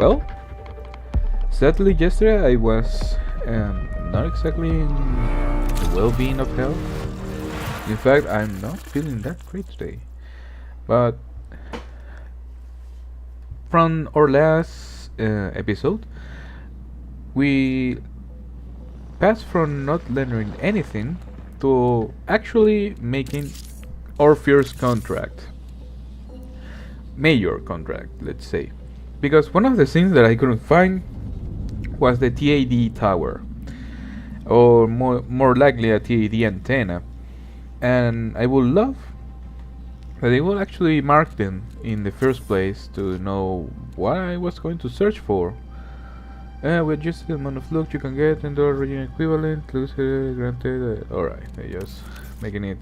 Well, sadly, yesterday I was not exactly in the well-being of health. In fact, I'm not feeling that great today. But from our last episode, we passed from not learning anything to actually making our first contract, major contract, let's say. Because one of the things that I couldn't find was the TAD tower, or more likely a TAD antenna. And I would love that they will actually mark them in the first place to know what I was going to search for. With just the amount of loot you can get and the region equivalent, lose granted. Alright, just making it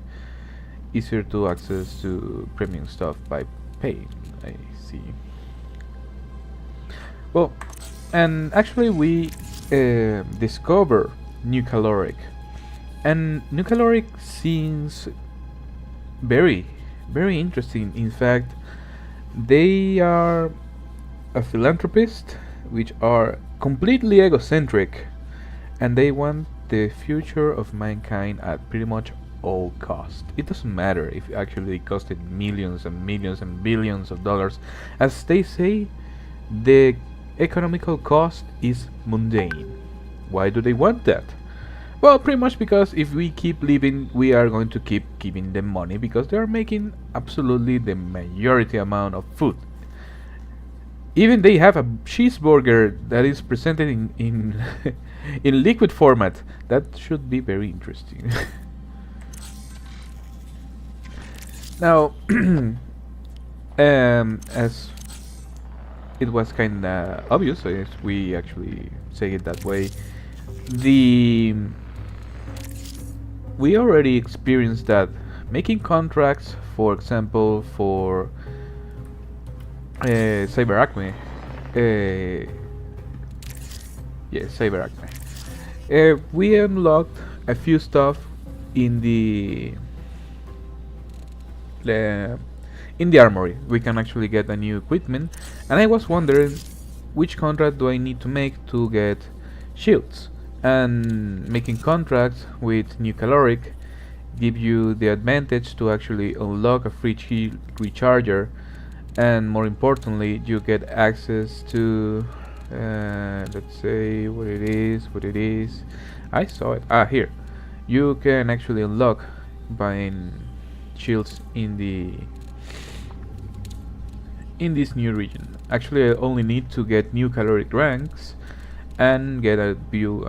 easier to access to premium stuff by paying. I see. Well, and actually we discover New Caloric, and New Caloric seems very, very interesting. In fact, they are a philanthropist, which are completely egocentric, and they want the future of mankind at pretty much all cost. It doesn't matter if actually it costed millions and millions and billions of dollars. As they say, the economical cost is mundane. Why do they want that? Well, pretty much because if we keep living, we are going to keep giving them money because they are making absolutely the majority amount of food. Even they have a cheeseburger that is presented in in liquid format. That should be very interesting. Now, as it was kind of obvious, if we actually say it that way, the we already experienced that making contracts, for example, for CyberAcme, yes, CyberAcme. We unlocked a few stuff in the in the armory. We can actually get a new equipment, and I was wondering which contract do I need to make to get shields. And making contracts with New Caloric give you the advantage to actually unlock a free shield recharger, and more importantly, you get access to let's say what it is. I saw it. Here. You can actually unlock buying shields in this new region. Actually, I only need to get New Caloric ranks and get a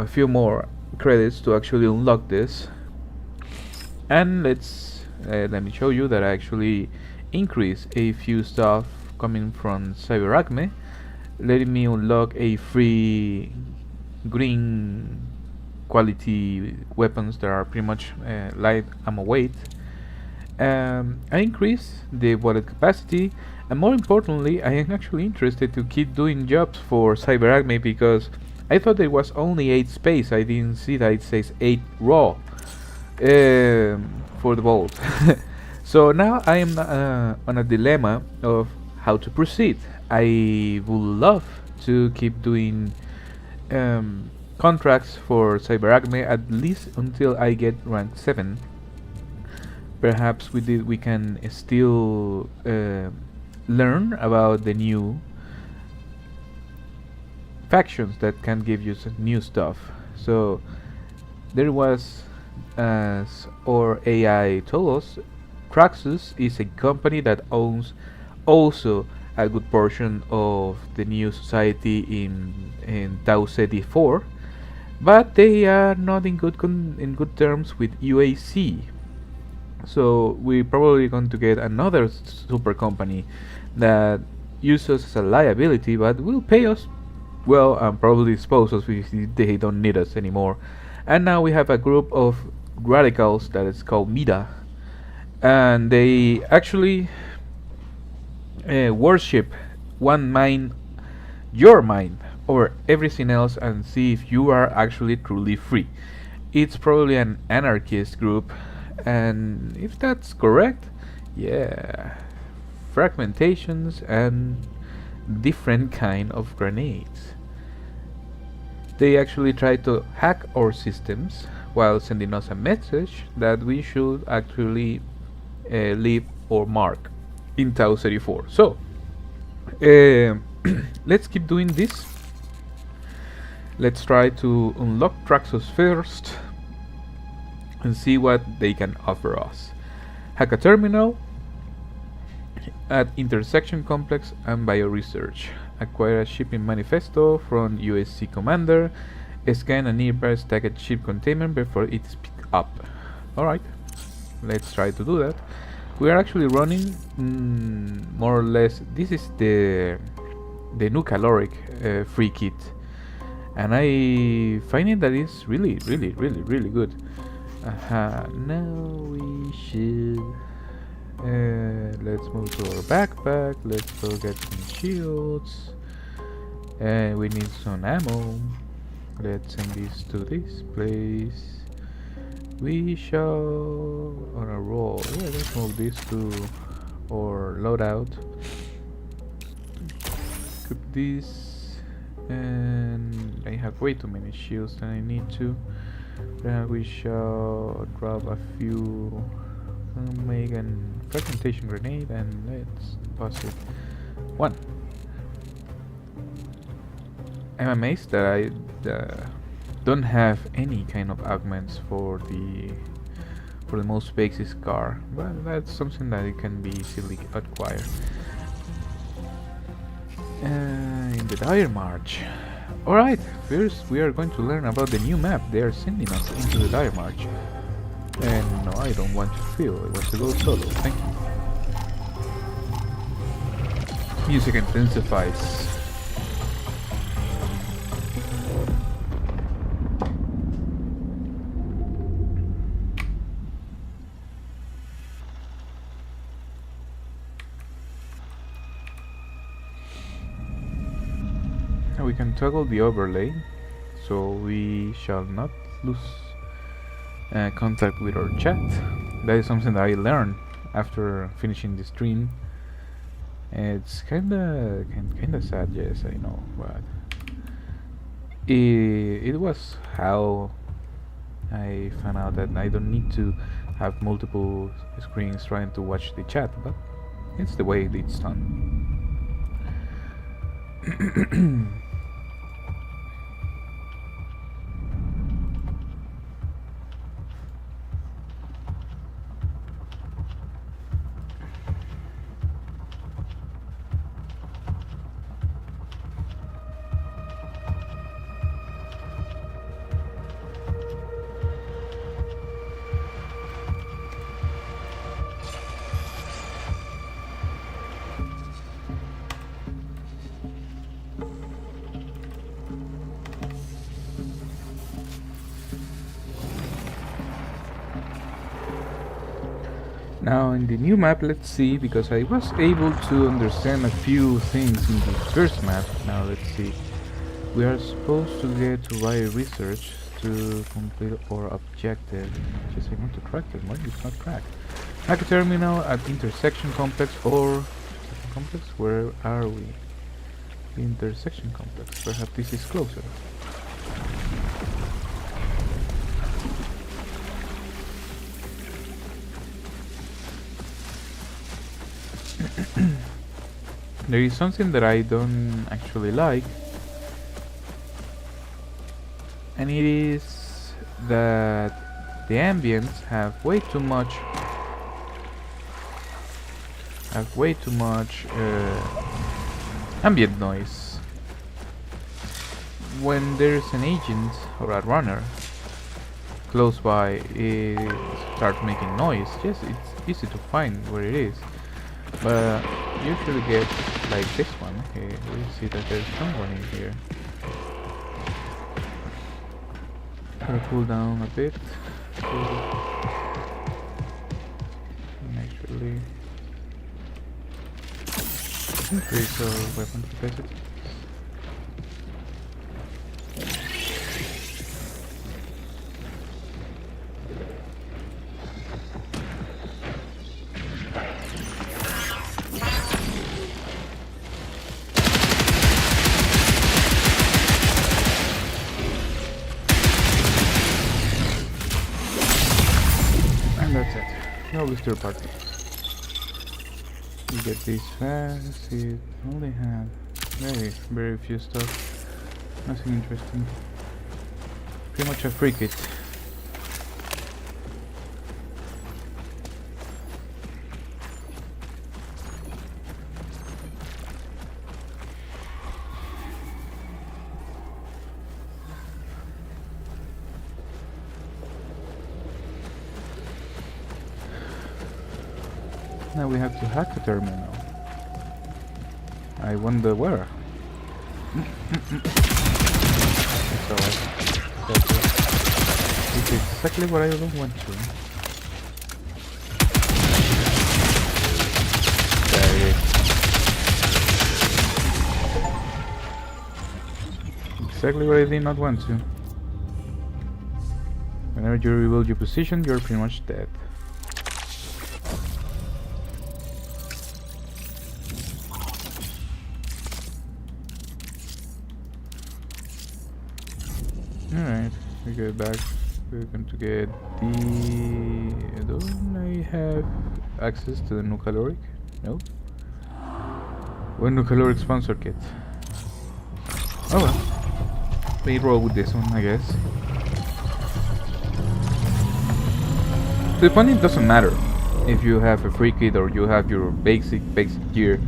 few more credits to actually unlock this. And let me show you that I actually increase a few stuff coming from CyberAcme, letting me unlock a free green quality weapons that are pretty much light ammo weight. I increase the wallet capacity, and more importantly, I am actually interested to keep doing jobs for CyberAcme because I thought there was only 8 space. I didn't see that it says 8 raw for the vault. So now I am on a dilemma of how to proceed. I would love to keep doing contracts for CyberAcme at least until I get rank 7. Perhaps we can still learn about the new factions that can give you some new stuff. So there was, as our AI told us, Traxxus is a company that owns also a good portion of the new society in Tau Ceti 4, but they are not in good terms with UAC. So we're probably going to get another super company that uses us as a liability, but will pay us well and probably dispose us if they don't need us anymore. And now we have a group of radicals that is called Mida, and they actually worship one mind, your mind, over everything else, and see if you are actually truly free. It's probably an anarchist group, and if that's correct, yeah, fragmentations and different kind of grenades. They actually try to hack our systems while sending us a message that we should actually leave our mark in Tau 34. So, let's keep doing this. Let's try to unlock Traxos first and see what they can offer us. Hack a terminal at Intersection Complex and Bioresearch. Acquire a shipping manifesto from USC Commander. Scan a nearby stacked ship containment before it's picked up. Alright, let's try to do that. We are actually running more or less. This is the Nucaloric free kit, and I find it that it's really good. Now we should let's move to our backpack. Let's go get some shields, and we need some ammo. Let's send this to this place. We shall on a roll. Yeah, let's move this to our loadout. Equip this, and I have way too many shields than I need to. We shall drop a few. Make a fragmentation grenade and let's pass it. One. I'm amazed that I don't have any kind of augments for the most basic car, but that's something that it can be easily acquired. In the Dire March. Alright, first we are going to learn about the new map. They are sending us into the Dire March. And no, I don't want to feel. I want to go solo. Thank you. Music intensifies. Now we can toggle the overlay, so we shall not lose contact with our chat. That is something that I learned after finishing the stream. It's kinda sad, yes, I know, but it was how I found out that I don't need to have multiple screens trying to watch the chat, but it's the way it's done. Now in the new map, let's see, because I was able to understand a few things in the first map. Now let's see. We are supposed to get to Bioresearch to complete our objective. Just I want to crack them. Why it's not cracked? Hack a terminal at Intersection Complex or Complex? Where are we? The Intersection Complex. Perhaps this is closer. There is something that I don't actually like, and it is that the ambients have way too much ambient noise. When there's an agent or a runner close by, it starts making noise. Yes, it's easy to find where it is, but usually get like this one. Okay, we see that there's someone in here. Gotta cool down a bit. Actually increase our weapon capacity. always third party. You get this fast. It only have very few stuff. Nothing interesting. Pretty much a free kit. Now we have to hack a terminal. I wonder where. That's alright. That's it. This is exactly what I don't want to. There it is. Exactly what I did not want to. Whenever you rebuild your position, you're pretty much dead. Alright, we go back. We're going to get the... Don't I have access to the Nucaloric? No? One Nucaloric sponsor kit. Oh well. We roll with this one, I guess. To the point, it doesn't matter if you have a free kit or you have your basic gear.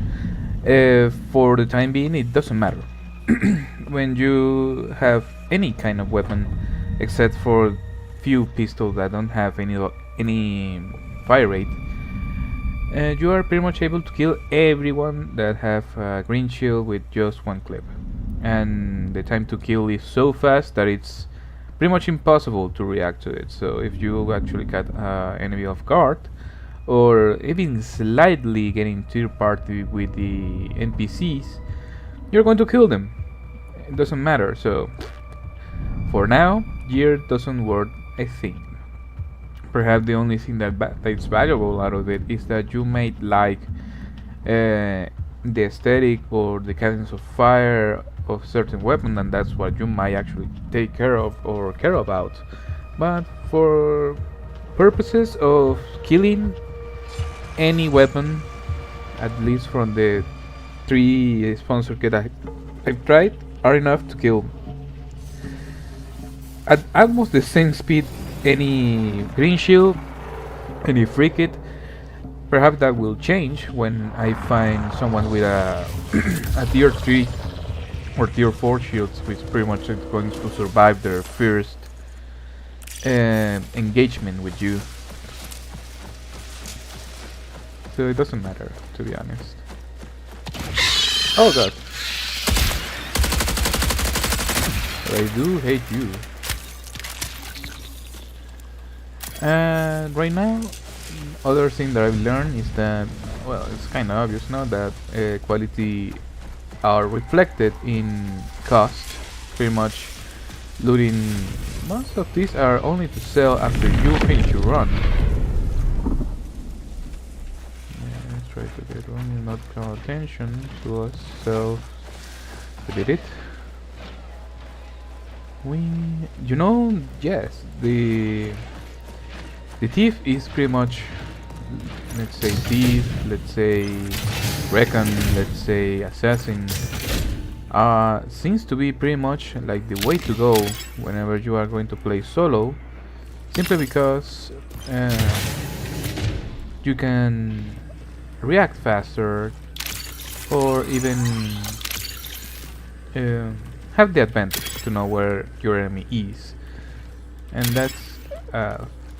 For the time being, it doesn't matter. When you have any kind of weapon, except for few pistols that don't have any fire rate, you are pretty much able to kill everyone that have a green shield with just one clip. And the time to kill is so fast that it's pretty much impossible to react to it. So if you actually cut enemy off guard, or even slightly getting to your party with the NPCs, you're going to kill them. It doesn't matter. So for now, gear doesn't worth a thing. Perhaps the only thing that's valuable out of it is that you might like the aesthetic or the cadence of fire of certain weapon, and that's what you might actually take care of or care about. But for purposes of killing any weapon, at least from the 3 sponsor kit I've tried, are enough to kill at almost the same speed any green shield, any free kit. Perhaps that will change when I find someone with a a tier 3 or tier 4 shields, which pretty much is going to survive their first engagement with you. So it doesn't matter, to be honest. Oh god. But I do hate you. And right now, other thing that I've learned is that, well, it's kind of obvious now that quality are reflected in cost. Pretty much looting, most of these are only to sell after you finish your run. Yeah, let's try to get only not call attention to us, so we did it. You know, yes, the thief is pretty much, let's say thief, let's say recon, let's say assassin, seems to be pretty much like the way to go whenever you are going to play solo, simply because you can react faster, or even have the advantage to know where your enemy is, and that's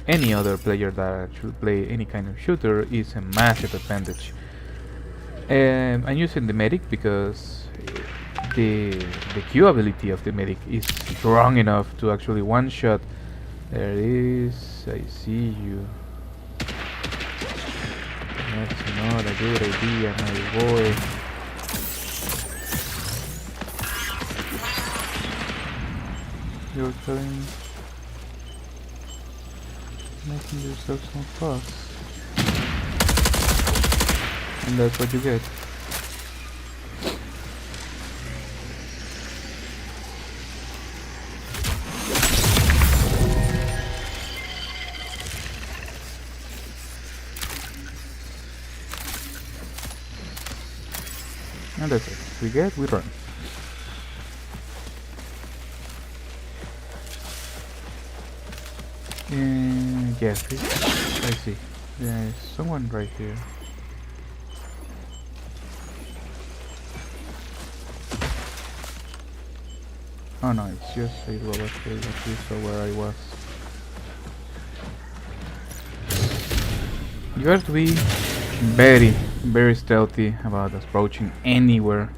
any other player that should play any kind of shooter is a massive advantage. I'm using the medic because the Q ability of the medic is strong enough to actually one shot. There it is, I see you. That's not a good idea, my boy. You're killing, making yourself some fuss, and that's what you get. And that's it. We get, we run. Yes, I see. There's someone right here. Oh no, it's just a robot here that you saw where I was. You have to be very, very stealthy about approaching anywhere.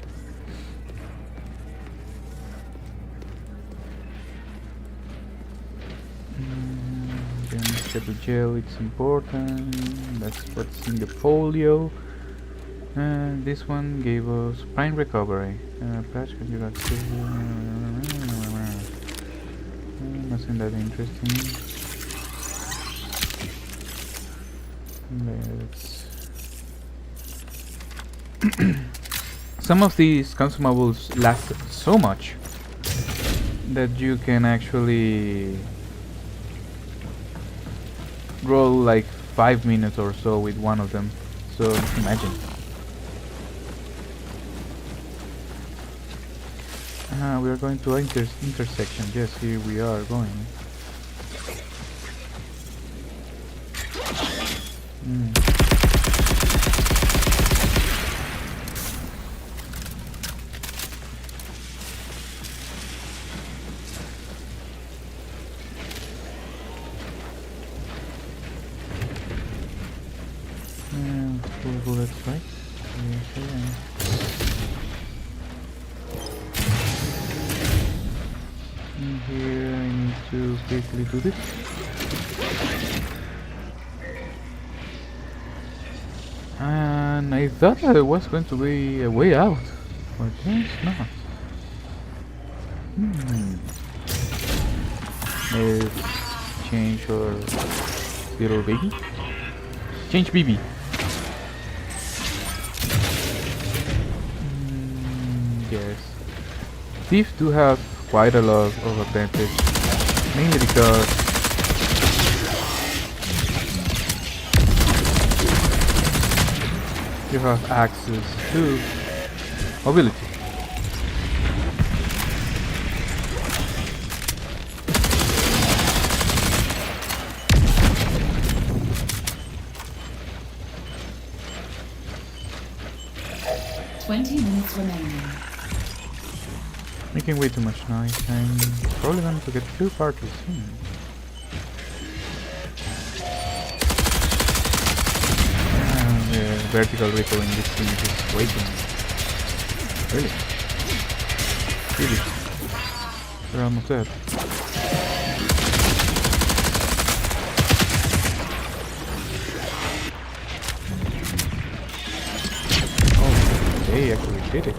Then stable gel, it's important. That's what's in the folio. And this one gave us prime recovery. Patch can you got nothing that interesting. Some of these consumables last so much that you can actually roll like 5 minutes or so with one of them. So imagine. We are going to intersection. Yes, here we are going. Full bullets, right? Here I need to quickly do this. And I thought that it was going to be a way out, but it's not. Let's change our little baby. Change BB. Yes. Thieves do have quite a lot of advantage, mainly because you have access to mobility. Making way too much noise. I'm probably going to get 2 parties soon. And the vertical ripple in this thing is waiting. Really? Really? We're almost dead. Oh, they actually did it.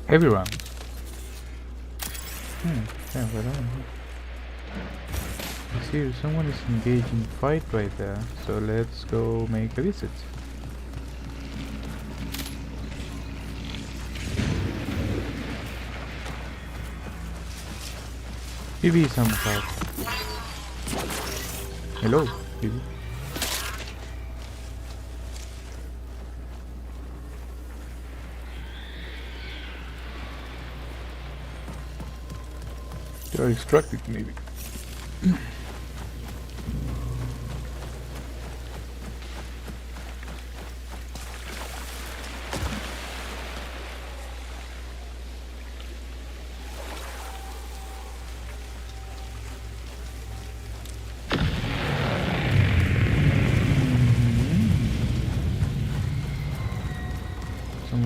Heavy round. Yeah, but I see someone is engaged in fight right there, so let's go make a visit. BB is on the side. Hello, BB. They are extracted, maybe.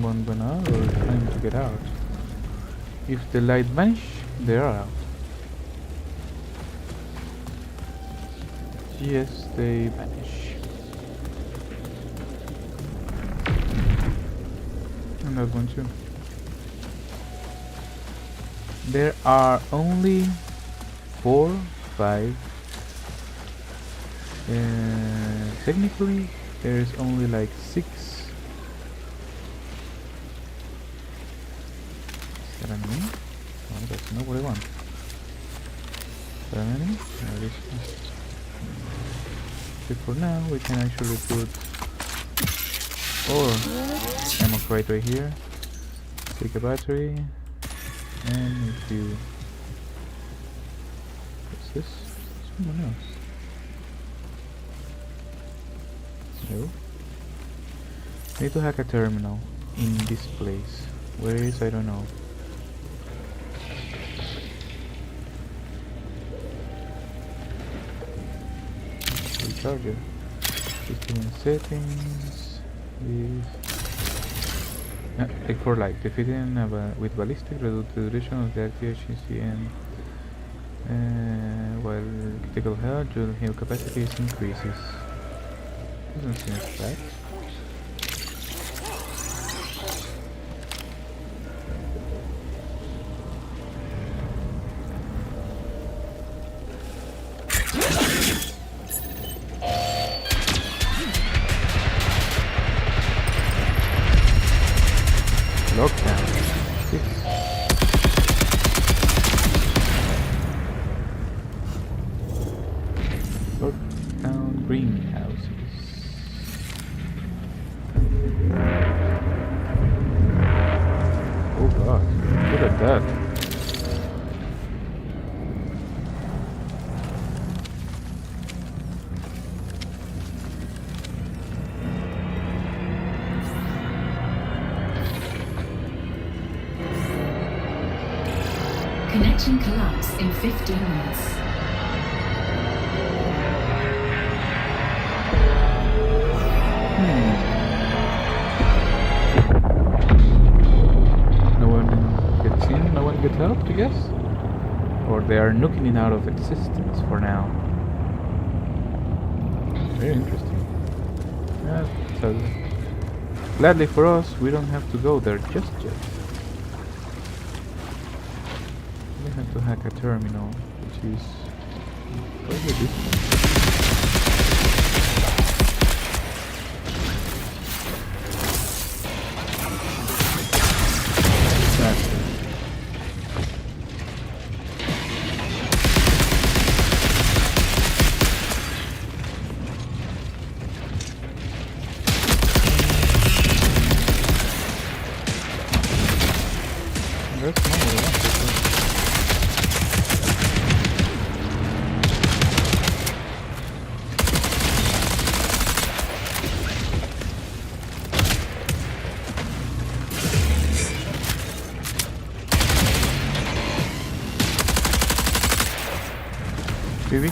one went out or trying to get out. If the light vanish, they are out. Yes, they vanish. And that one too. There are only 4, 5. Technically, there's only like 6. Is that enemy? No, that's not what I want. Is that enemy? No, it is. So for now, we can actually put ammo crate right here. Take a battery, and if you what's this? Someone else. No. Need to hack a terminal in this place. Where is? I don't know. Recharger. System settings. Like for like defeating with ballistic, reduce the duration of the activation CN. While critical health, your heal capacity increases. Doesn't seem bad. Lockdown. Lockdown greenhouses. Oh god, look at that. Connection collapse in 15 minutes. No one gets in, no one gets out, I guess? Or they are nuking it out of existence for now. Very interesting. Yeah, so gladly for us, we don't have to go there just yet. We have to hack a terminal, which is probably this one. That's not what I wanted. Maybe.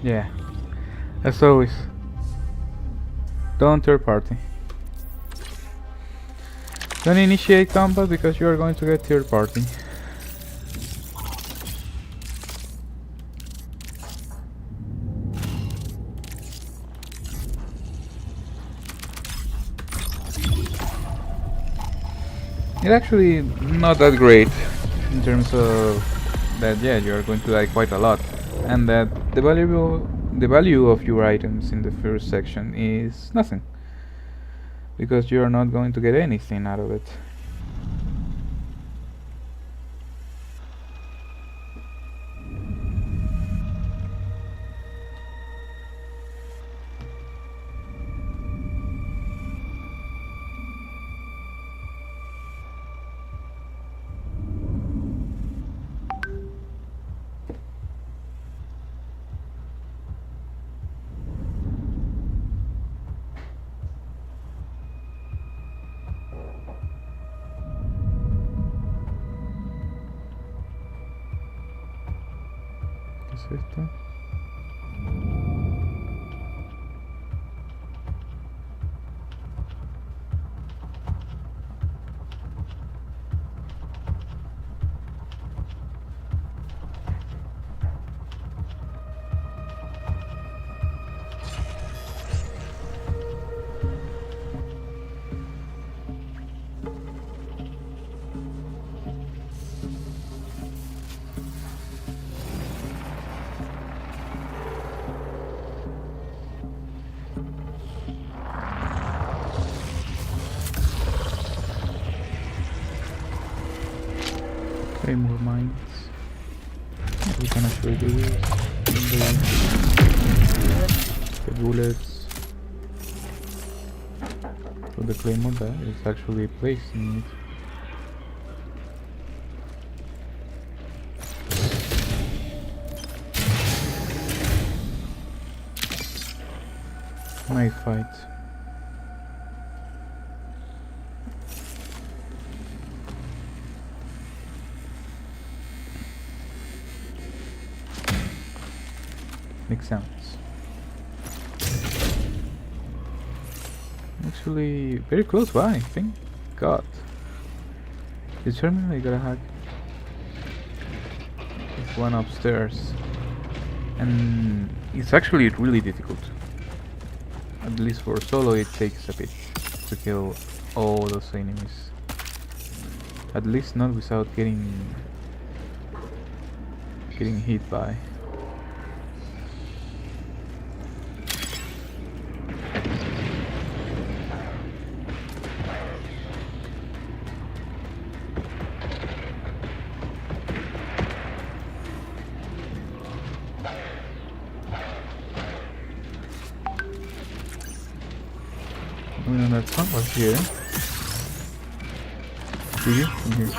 Yeah, as always, don't third party. Don't initiate combat because you are going to get third party. It's actually not that great in terms of that. Yeah, you are going to die quite a lot, and that the value of your items in the first section is nothing, because you are not going to get anything out of it. es esto? Okay, more mines. We can actually do this. The bullets. So the claymore that is actually placed in it. Nice fight. Make sounds. Actually, very close by, thank God. Determined I got a hack. There's one upstairs. And it's actually really difficult. At least for solo it takes a bit to kill all those enemies. At least not without getting hit by. No, that's not what's here. See you from here.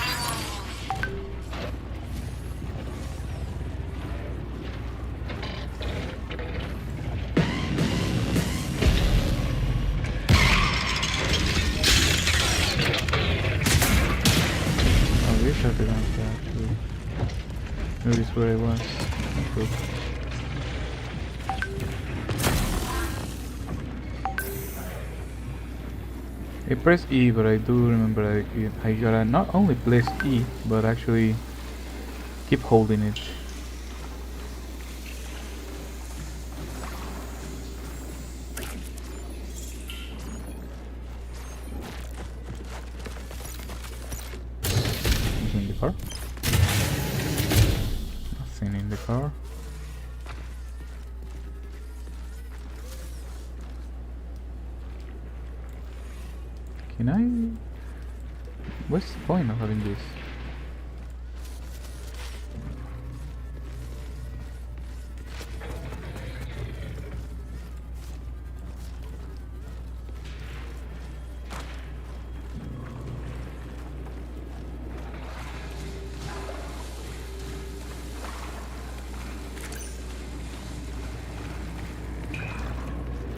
Oh, these are the ones that actually noticed where I was. Good. I press E, but I do remember I gotta not only press E, but actually keep holding it. Nothing in the car. Nothing in the car. Can I? What's the point of having this?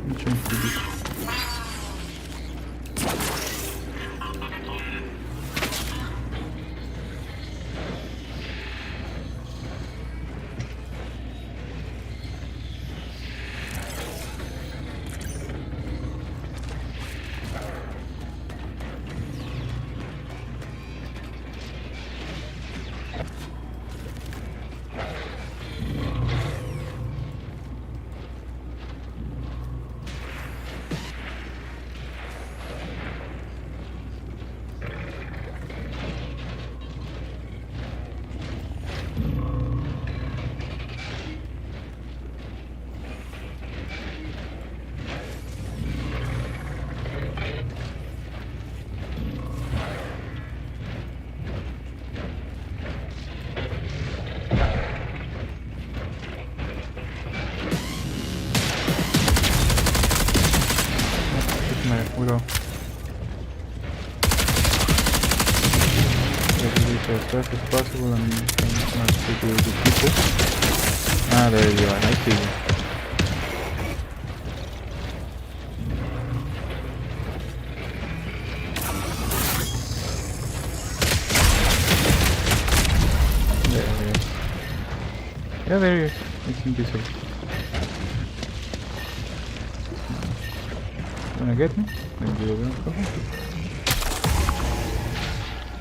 I'm trying to do this. We go. Let's do this as fast as possible and not to the people. Ah, there you are. I see you. There he is. Yeah, there he is. It's invisible. Wanna get me? Then you will go.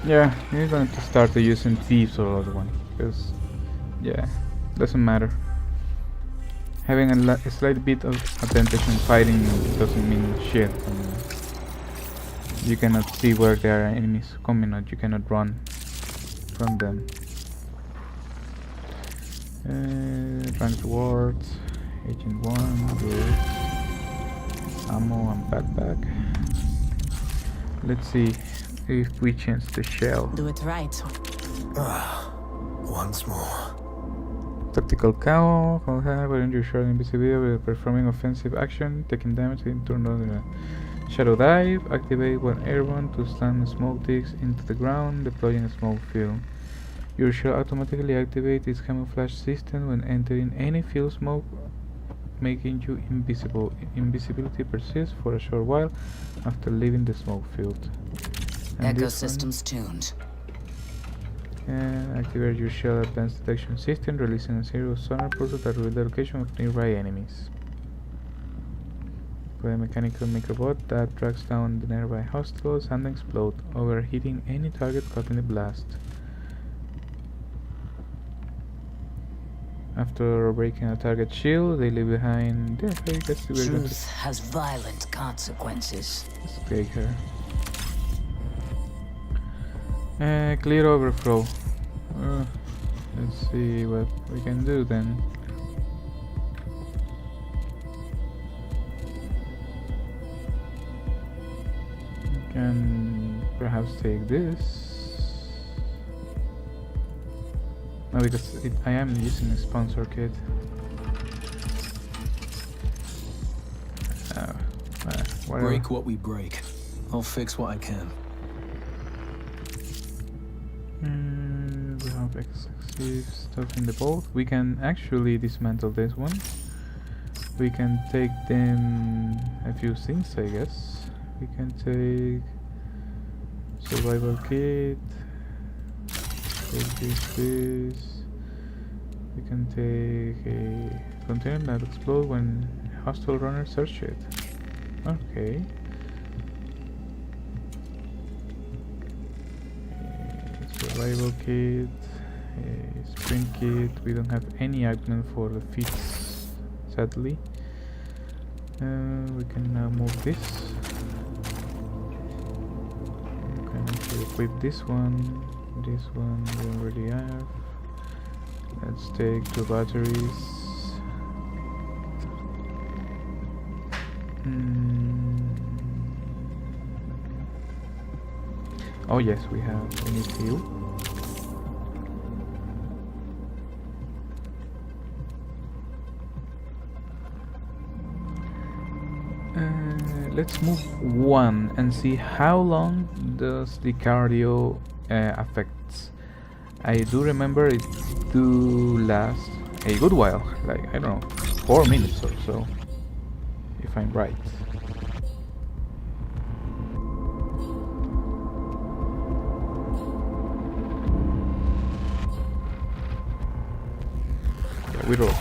Yeah, you're going to start using thieves or other one, because yeah, doesn't matter. Having a slight bit of advantage in fighting doesn't mean shit. You cannot see where there are enemies coming out. You cannot run from them. Rank rewards, Agent 1, good. Ammo and backpack. Let's see if we change the shell. Do it right. Once more. Tactical cow, when you're short invisibility with performing offensive action, taking damage in turn on shadow dive, activate when airborne to slam smoke ticks into the ground, deploying a smoke field. Your shell automatically activates its camouflage system when entering any field smoke, making you invisible. Invisibility persists for a short while after leaving the smoke field. And this one, Ecosystems tuned. activate your shell advanced detection system, releasing a series of sonar pulses that reveal the location of nearby enemies. With a mechanical microbot that tracks down the nearby hostiles and explode, overheating any target caught in the blast. After breaking a target shield, they leave behind. Yeah, I guess we're going Truth has violent consequences. to take her. Clear overflow. Let's see what we can do then. We can perhaps take this. No, because I am using a sponsor kit. Whatever. Break what we break. I'll fix what I can. We have excessive stuff in the boat. We can actually dismantle this one. We can take them a few things, I guess. We can take survival kit. Take this. We can take a container that explodes when hostile runners search it. Okay. Survival kit, sprint kit. We don't have any item for the feet, sadly. We can now move this. We can actually equip this one. This one we already have. Let's take 2 batteries. Oh yes, we need fuel. Let's move 1 and see how long does the cardio affects. I do remember it do last a good while, like I don't know, 4 minutes or so, if I'm right. Yeah, we roll.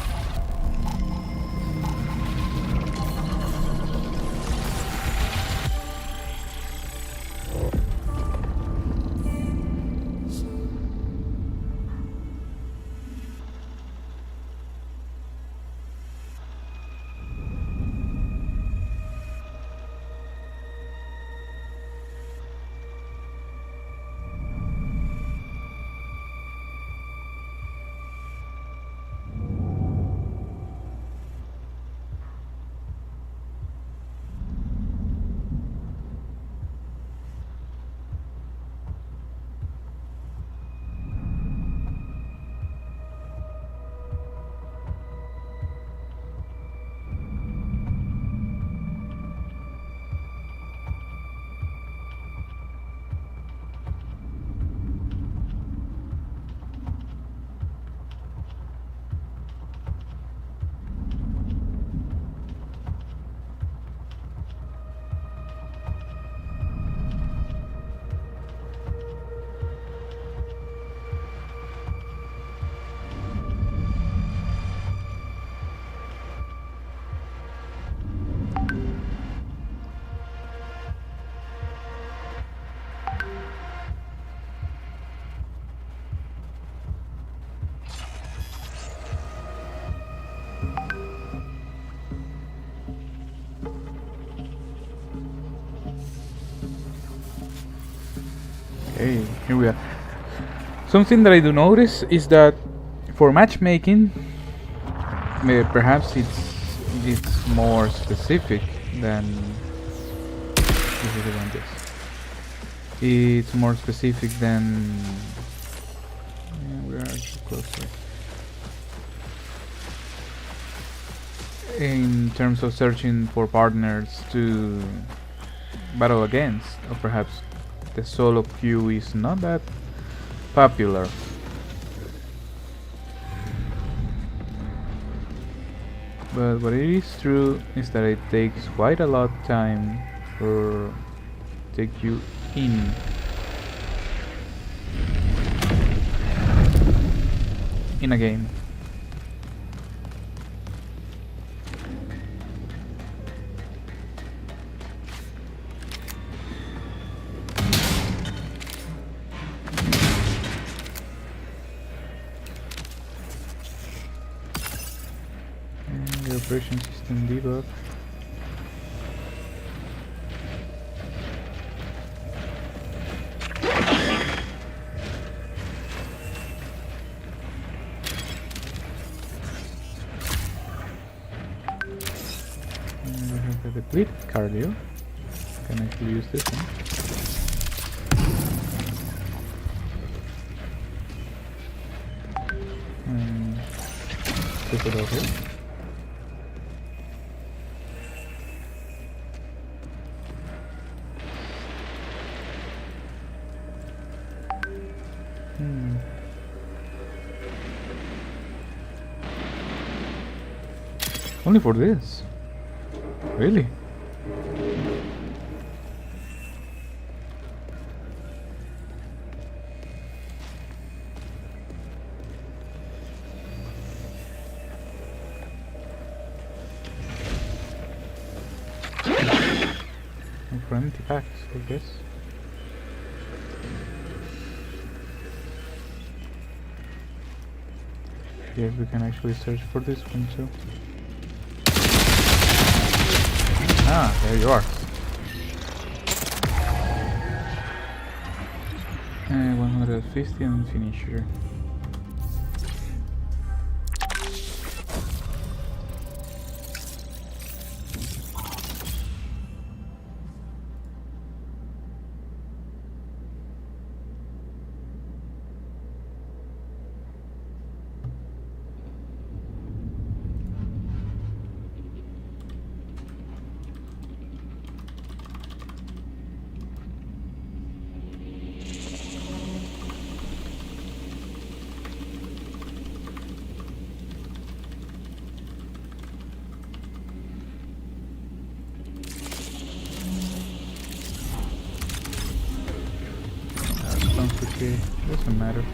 Okay, here we are. Something that I do notice is that for matchmaking, perhaps it's more specific than this is the one. This. It's more specific than. Yeah, we are actually closer. In terms of searching for partners to battle against, or perhaps the solo queue is not that popular. But what it is true is that it takes quite a lot of time for take you in a game. The operation system debug. And we have the deplete cardio. Can actually use this one. And put it over here. Only for this? Really? And for empty packs, I guess. Yes, we can actually search for this one too. Ah, there you are. 150 and finisher. Sounds okay, doesn't matter.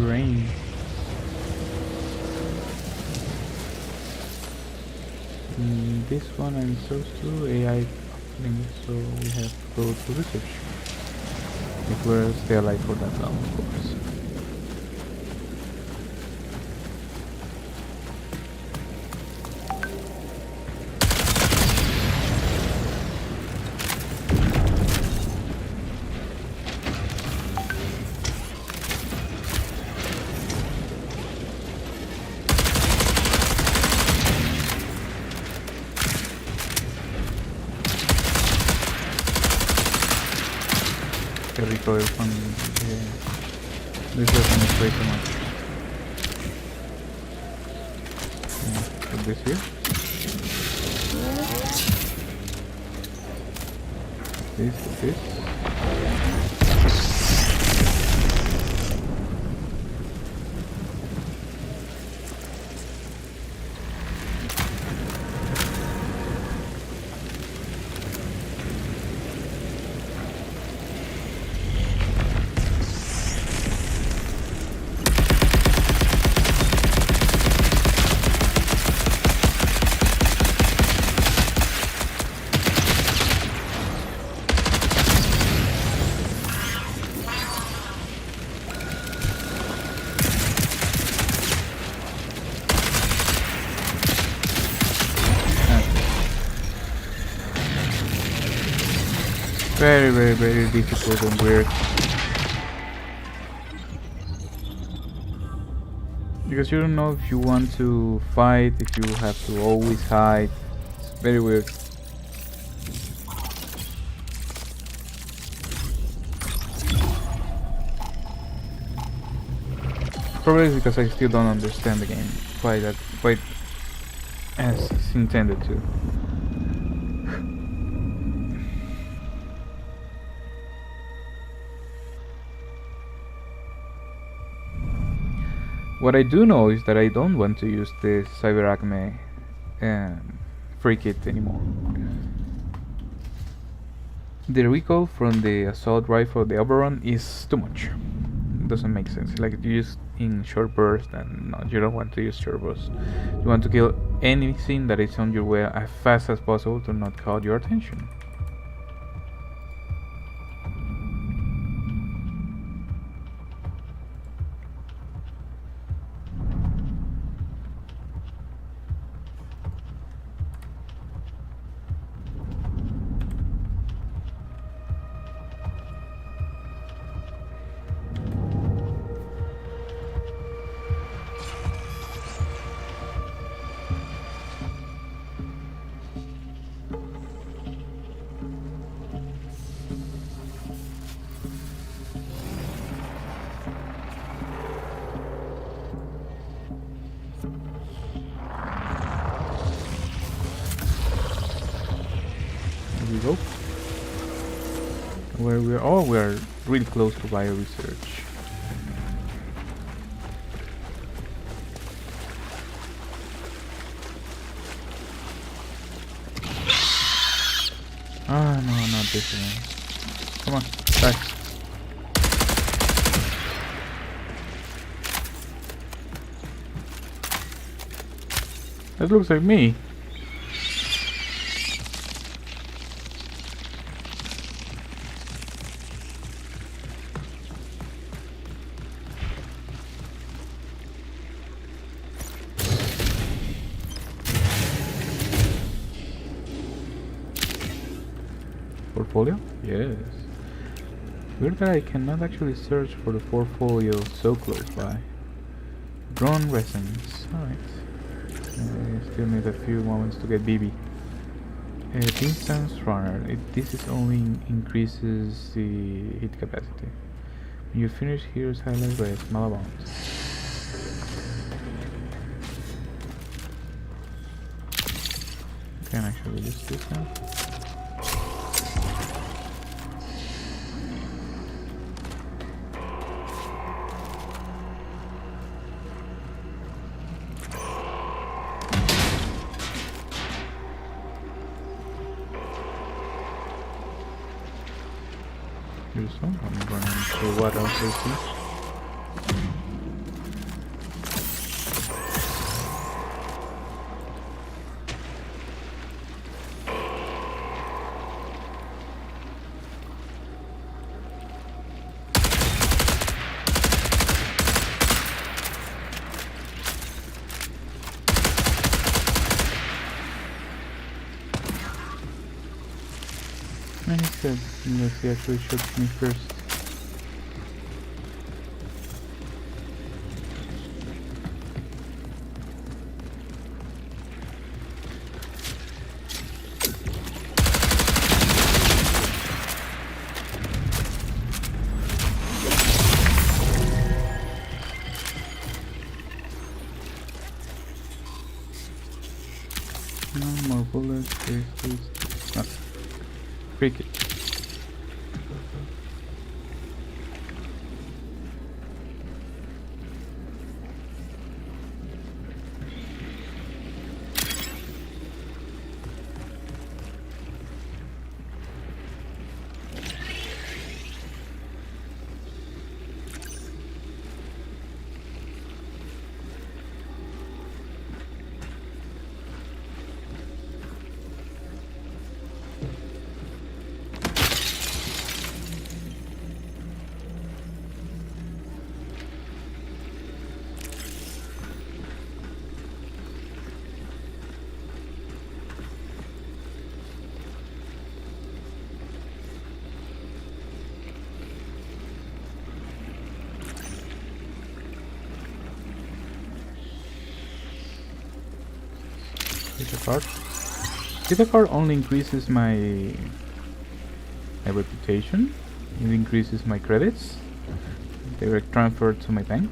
rain. This one I'm supposed to AI opening, so we have to go to research. If we're still alive for that long, of course. Que recoil from this weapon is way too much. Put this here. This. Very difficult and weird. Because you don't know if you want to fight, if you have to always hide. It's very weird. Probably it's because I still don't understand the game quite as it's intended to. What I do know is that I don't want to use the Cyber Acme free kit anymore. The recoil from the assault rifle, the Oberon, is too much. It doesn't make sense. Like you use in short bursts, and no, you don't want to use short bursts. You want to kill anything that is on your way as fast as possible to not call your attention. We go. Where we're we're really close to bio research. Ah no, not this one. Come on, die. That looks like me. Portfolio? Yes. Weird that I cannot actually search for the portfolio so close by. Drone resins. Alright. I still need a few moments to get BB. Distance runner. This is only increases the hit capacity. When you finish, here's highlighted by a small amount. Can actually use this now. Here's some. I'm gonna show what else I see. And he said, unless he actually shot me first. No more bullets, please. No. Cricket. Data card. Data card only increases my reputation. It increases my credits. They were transferred to my bank.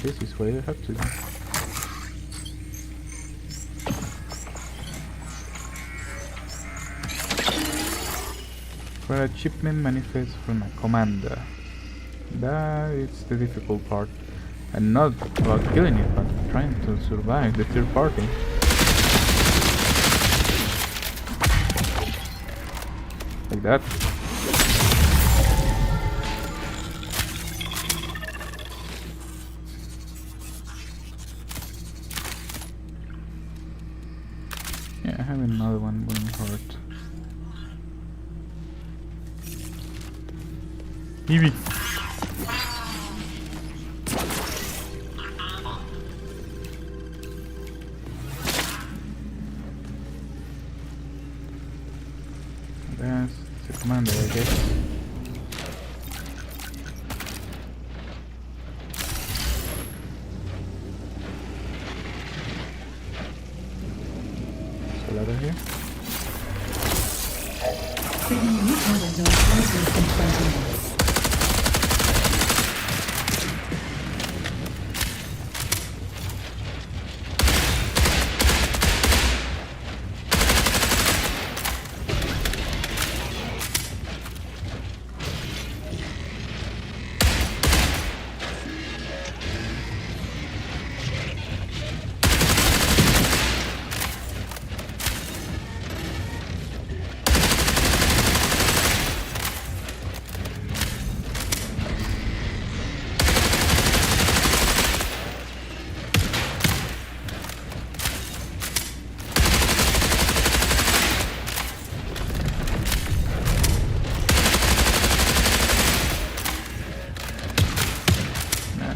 This is what I have to do. For achievement manifest from a commander. That is the difficult part. And not about killing it, but trying to survive the third party. Like that. Yeah, I have another one going hard. Eevee. That's the commander, I guess. So ladder here. Signal recovered or closes in 20 minutes.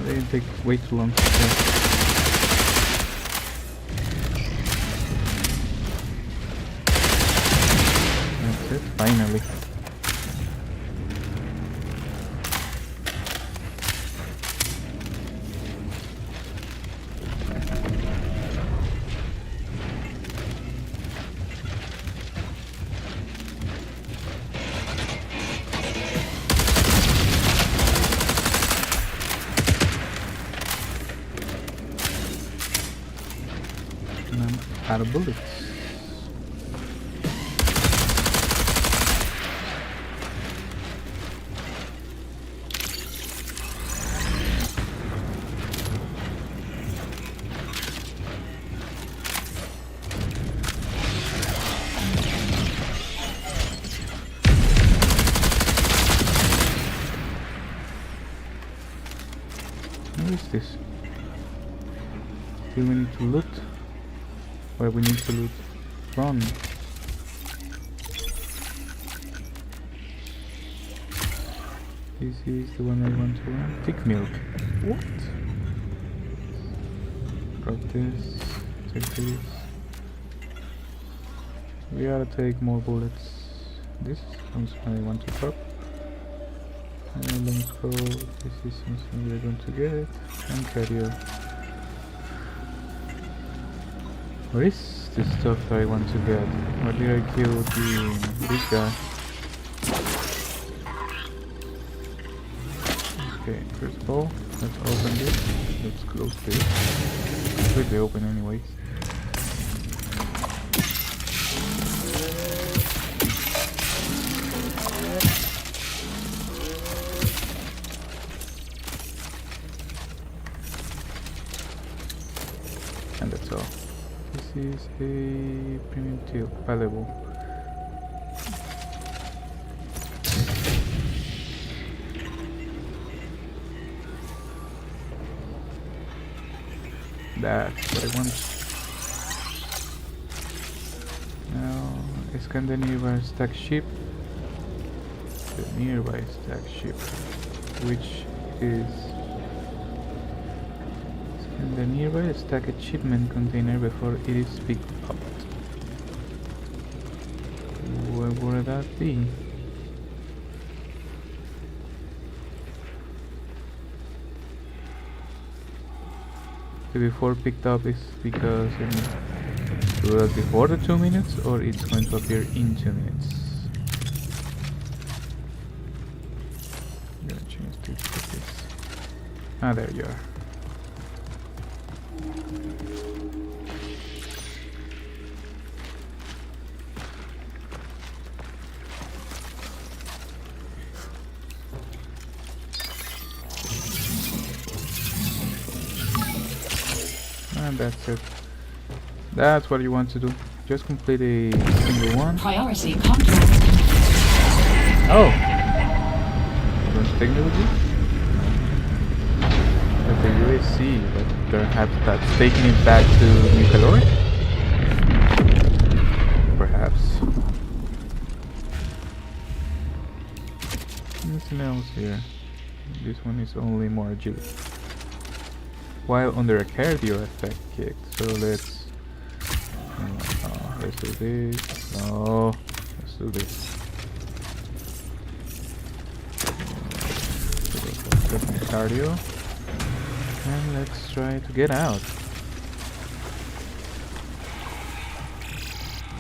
They take way too long to kill. That's it, finally. Out of bullets. What is this? Do we need to loot? Where we need to loot? Run. This is the one I want to run. Thick milk. What? Drop this. Take this. We gotta take more bullets. This is something I want to drop. And let's go. This is something we're going to get. And carrier. Where is the stuff that I want to get? Where did I kill this guy? Okay, first of all, let's open this. Let's close this. Completely open anyways. And that's all. This is a premium teal, valuable. That's what I want. Now, scan the nearby stack ship. The nearby stack ship, which is scan the nearby stack achievement container before it is picked up. Where would that be? The before picked up is because do that before the 2 minutes, or it's going to appear in 2 minutes. I'm gonna change this to this. Ah, there you are. And that's it. That's what you want to do. Just complete a single one. Priority contract. Oh! You want to take me with you? But the UAC, but that's taking it back to New Caloric? Perhaps. Nothing else here. This one is only more agility. While under a cardio effect kick. So let's do this. No, let's do this. Cardio. And let's try to get out.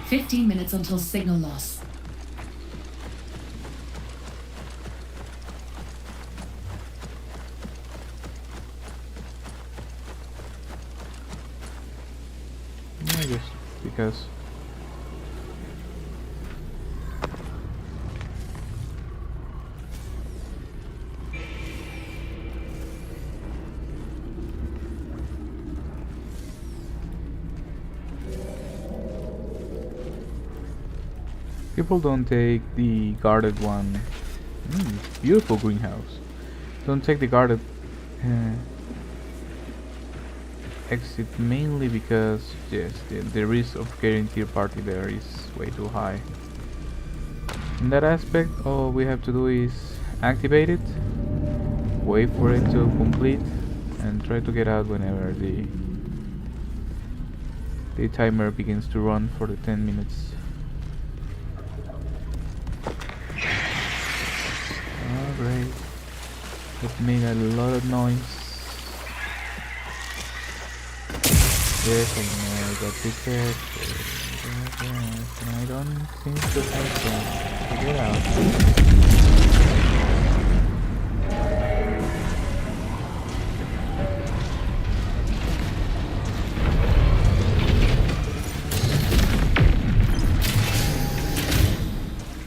15 minutes until signal loss. Just because people don't take the guarded one. Beautiful greenhouse. Don't take the guarded exit mainly because yes, the risk of getting tier party there is way too high. In that aspect, all we have to do is activate it, wait for it to complete, and try to get out whenever the timer begins to run for the 10 minutes. Oh great, it made a lot of noise. Yes, I know, I got ticket. And I don't seem to have one. So get out.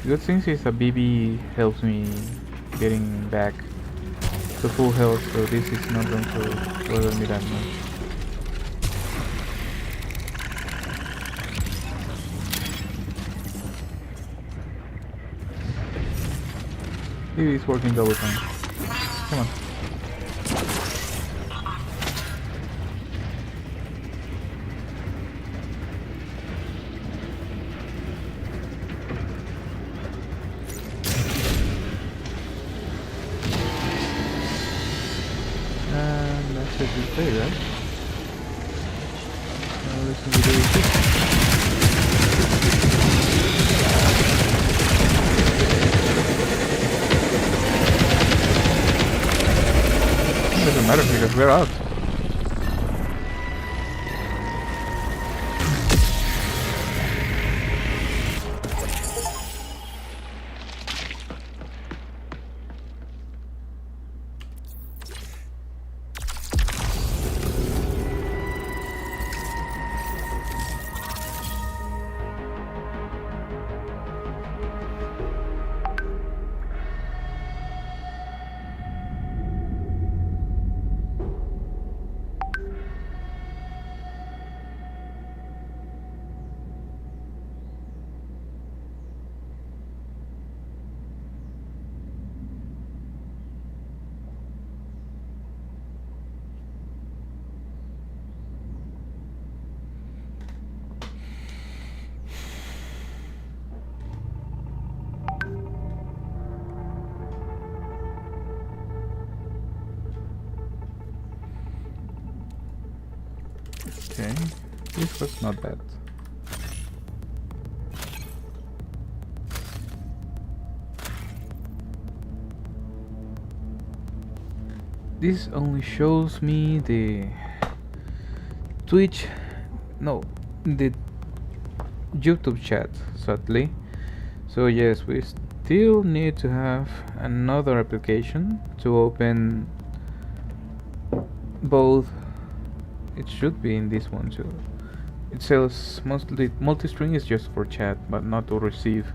Good thing is a BB helps me getting back to full health, so this is not going to bother me that much. Maybe it's working double time. Come on. as you say, right? Listen to the doesn't matter because we're out. Okay, this was not bad. This only shows me the Twitch, no, the YouTube chat, sadly. So yes, we still need to have another application to open both. It should be in this one too. It says mostly multi-string is just for chat, but not to receive.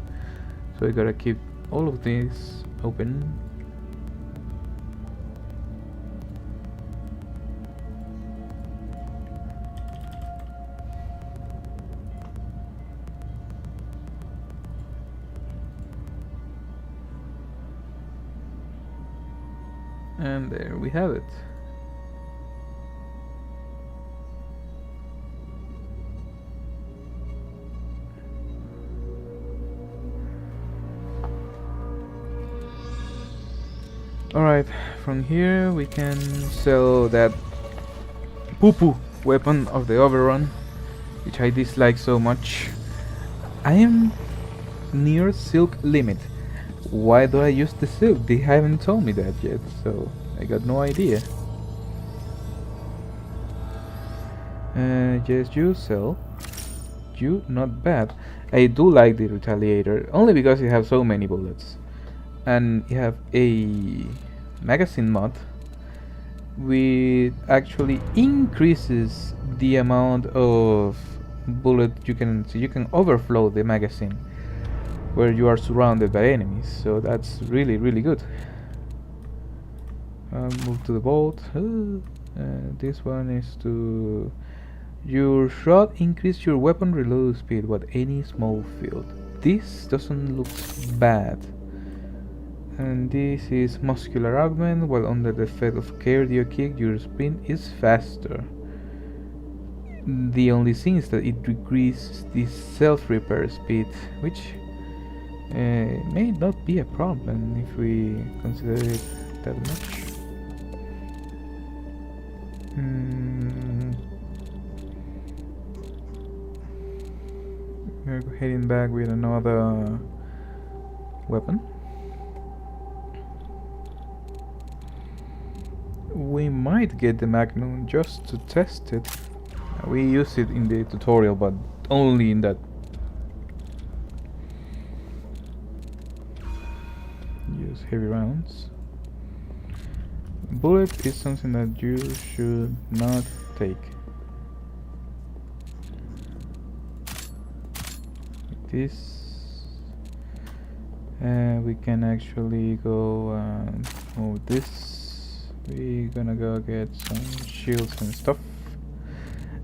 So I gotta keep all of these open. And there we have it. Alright, from here we can sell that poo-poo weapon of the overrun, which I dislike so much. I am near silk limit. Why do I use the silk? They haven't told me that yet, so I got no idea. Yes, you sell. You not bad. I do like the Retaliator, only because you have so many bullets. And you have a magazine mod which actually increases the amount of bullet you can, so you can overflow the magazine where you are surrounded by enemies, so that's really good. Move to the bolt. This one is to your shot increase your weapon reload speed with any small field. This doesn't look bad. And this is muscular augment. While under the effect of cardio kick, your sprint is faster. The only thing is that it decreases the self-repair speed, which may not be a problem if we consider it that much. We're heading back with another weapon. We might get the Magnum just to test it. We use it in the tutorial, but only in that. Use heavy rounds. Bullet is something that you should not take. Like this. We can actually go and move this. We're gonna go get some shields and stuff.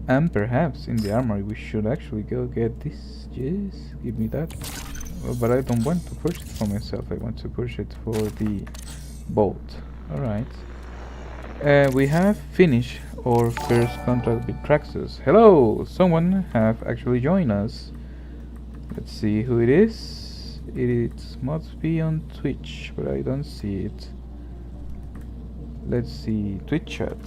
And perhaps in the armory we should actually go get this. Yes, give me that. Well, but I don't want to push it for myself. I want to push it for the bolt. Alright. We have finished our first contract with Traxxas. Hello! Someone have actually joined us. Let's see who it is. It must be on Twitch, but I don't see it. Let's see, Twitch chat.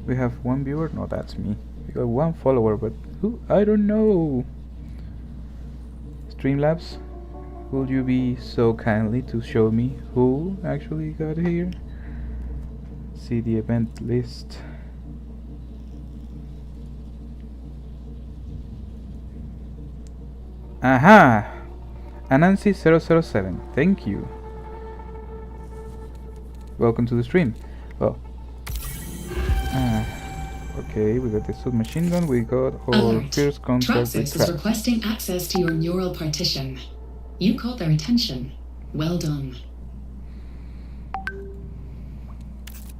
We have one viewer? No, that's me. We got one follower, but who? I don't know. Streamlabs, would you be so kindly to show me who actually got here? See the event list. Aha! Anansi007, thank you. Welcome to the stream. Well, okay, we got the submachine gun, we got our Alert. first contact with Traxxas is Trax. requesting access to your neural partition. You caught their attention. Well done.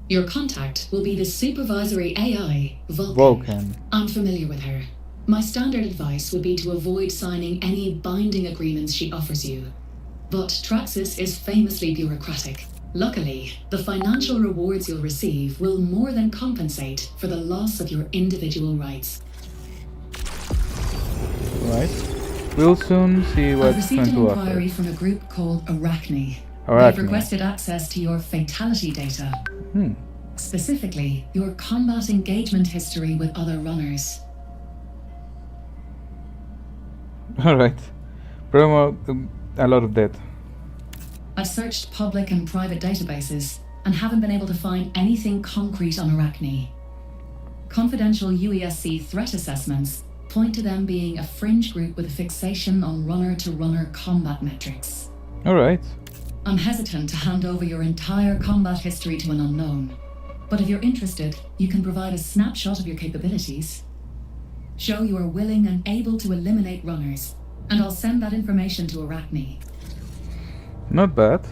Your contact will be the supervisory AI, Vulcan. I'm familiar with her. My standard advice would be to avoid signing any binding agreements she offers you. But Traxxas is famously bureaucratic. Luckily, the financial rewards you'll receive will more than compensate for the loss of your individual rights. Right. We'll soon see I've what's received going an to offer. inquiry from a group called Arachne. Arachne. They've requested access to your fatality data. Hmm. Specifically, your combat engagement history with other runners. Alright. Promo, a lot of that. I've searched public and private databases and haven't been able to find anything concrete on Arachne. Confidential UESC threat assessments point to them being a fringe group with a fixation on runner-to-runner combat metrics. Alright. I'm hesitant to hand over your entire combat history to an unknown, but if you're interested, you can provide a snapshot of your capabilities. Show you are willing and able to eliminate runners, and I'll send that information to Arachne. Not bad.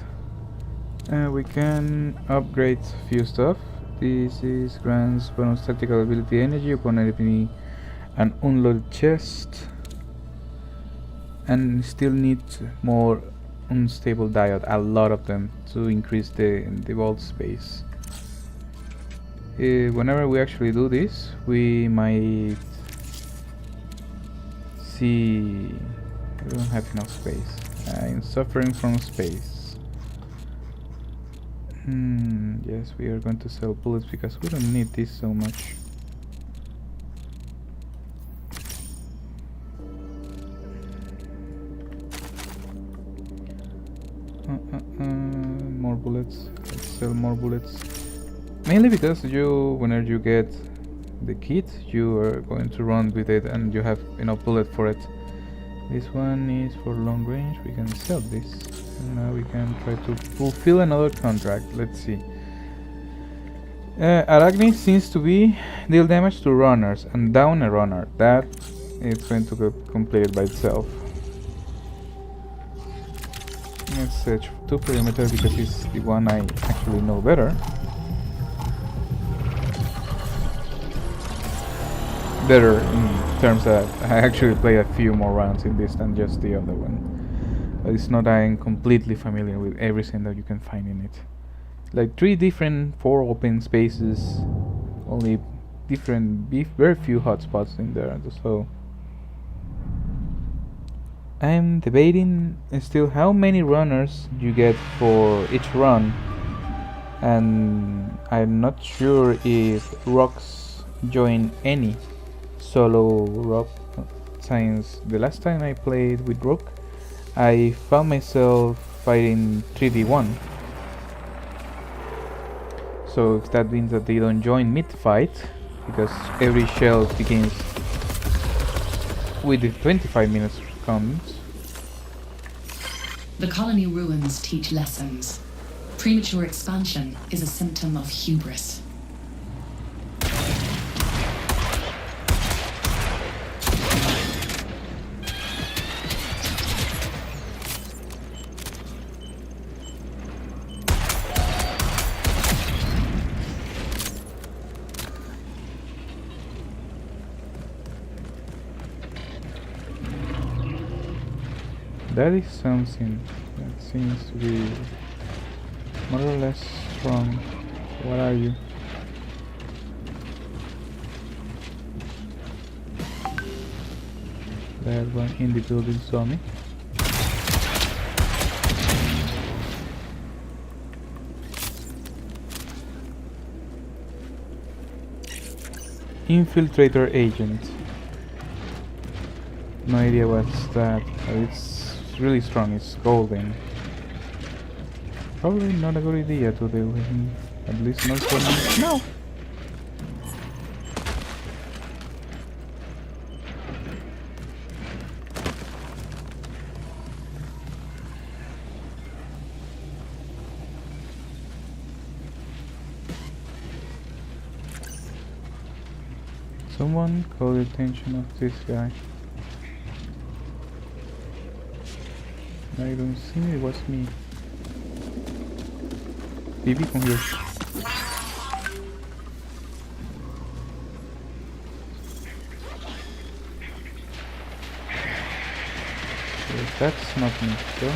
We can upgrade few stuff. This is grants bonus tactical ability energy upon opening an unloaded chest. And still need more unstable diode, a lot of them, to increase the vault space. Whenever we actually do this, we might see... I don't have enough space. I'm suffering from space. Yes, we are going to sell bullets because we don't need this so much. More bullets. Let's sell more bullets. Mainly because whenever you get the kit, you are going to run with it and you have enough bullet for it. This one is for long range. We can sell this. And now we can try to fulfill another contract. Let's see. Arachne seems to be deal damage to runners and down a runner. That is going to get completed by itself. Let's search 2 perimeter because it's the one I actually know better. Better in terms that I actually play a few more rounds in this than just the other one. But it's not that I'm completely familiar with everything that you can find in it. Like 4 open spaces, only very few hotspots in there, so I'm debating still how many runners you get for each run, and I'm not sure if rocks join any solo rock, since the last time I played with Rook I found myself fighting 3D1. So if that means that they don't join mid-fight, because every shell begins with the 25 minutes counts. The colony ruins teach lessons. Premature expansion is a symptom of hubris. That is something that seems to be more or less strong. What are you? That one in the building saw me. Infiltrator agent. No idea what's that, but it's really strong. It's golden. Probably not a good idea to deal with him. At least not for me. No! Someone call the attention of this guy. I don't see it was me. Baby, come here. That's not me, so.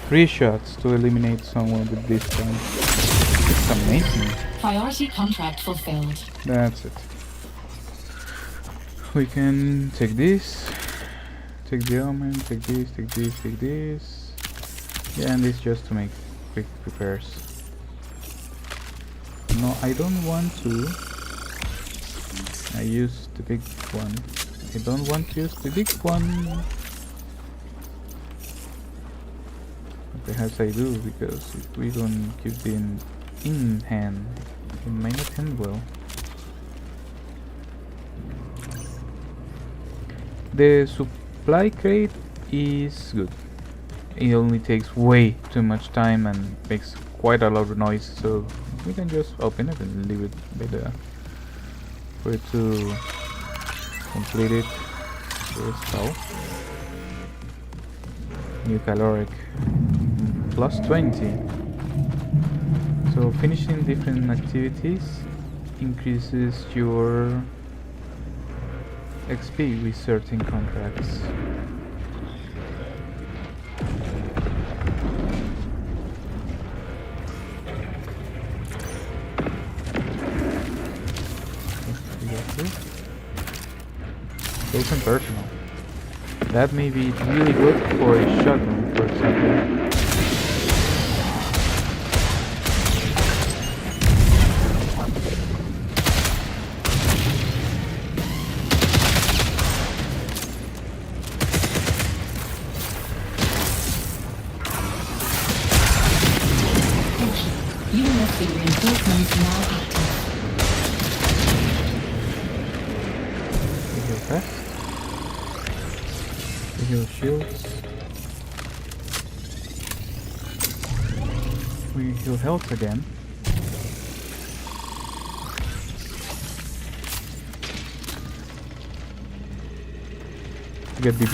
Three shots to eliminate someone with this gun. It's amazing. Priority contract fulfilled. That's it. We can take this, take the element, take this, take this, take this. Yeah, and this just to make quick repairs. No, I don't want to. I use the big one. I don't want to use the big one. Perhaps I do, because if we don't keep it in hand, it might not end well. The supply crate is good. It only takes way too much time and makes quite a lot of noise, so we can just open it and leave it by there for it to complete it. So, new caloric. Plus 20. So finishing different activities increases your XP with certain contracts. Open personal. That may be really good for a shotgun, for example. ULSC reinforcements now active. We heal fast. We heal shields. We heal health again. Get BB.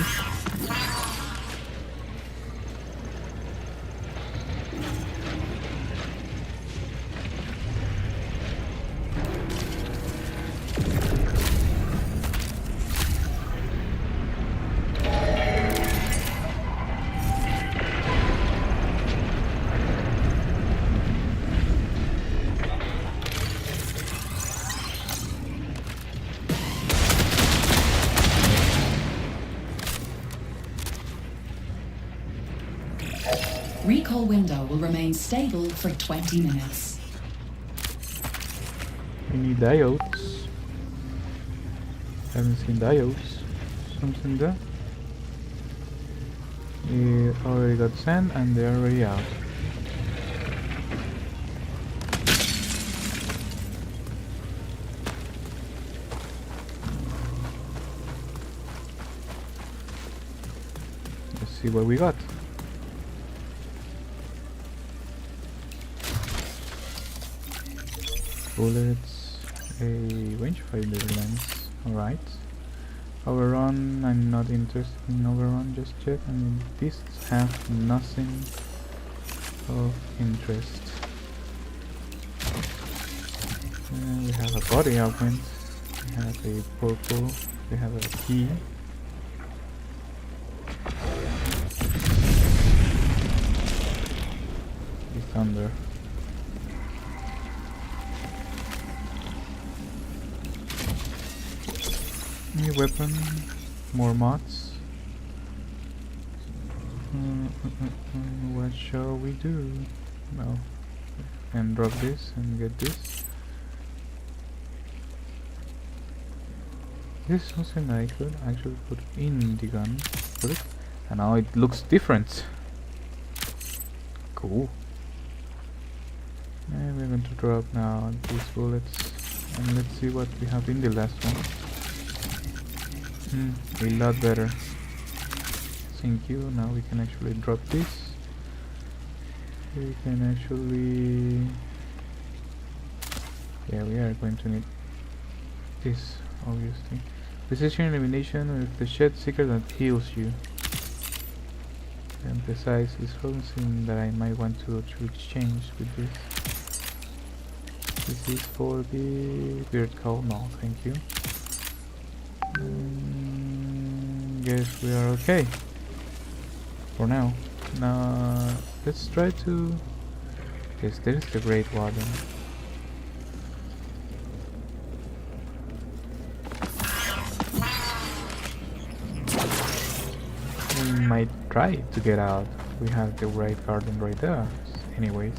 Recall window will remain stable for 20 minutes. We need diodes. Haven't seen diodes. Something there. We already got sand and they're already out. Let's see what we got. Bullets, a rangefinder lens, alright. Overrun, I'm not interested in overrun just yet. I mean, these have nothing of interest. We have a body augment, we have a purple, we have a key. thunder. New weapon, more mods. What shall we do? No. And drop this and get this. This is something I could actually put in the gun. Put it. And now it looks different. Cool. And we're going to drop now these bullets. And let's see what we have in the last one. A lot better. Thank you. Now we can actually drop this. We can actually... Yeah, we are going to need this, obviously. Precision elimination with the shed secret that heals you. And besides, is something that I might want to exchange with this. This is for the beard call. No, thank you. Guess we are okay for now. Now let's try to... Yes, there is the Great Warden. We might try to get out. We have the Great Garden right there. Anyways.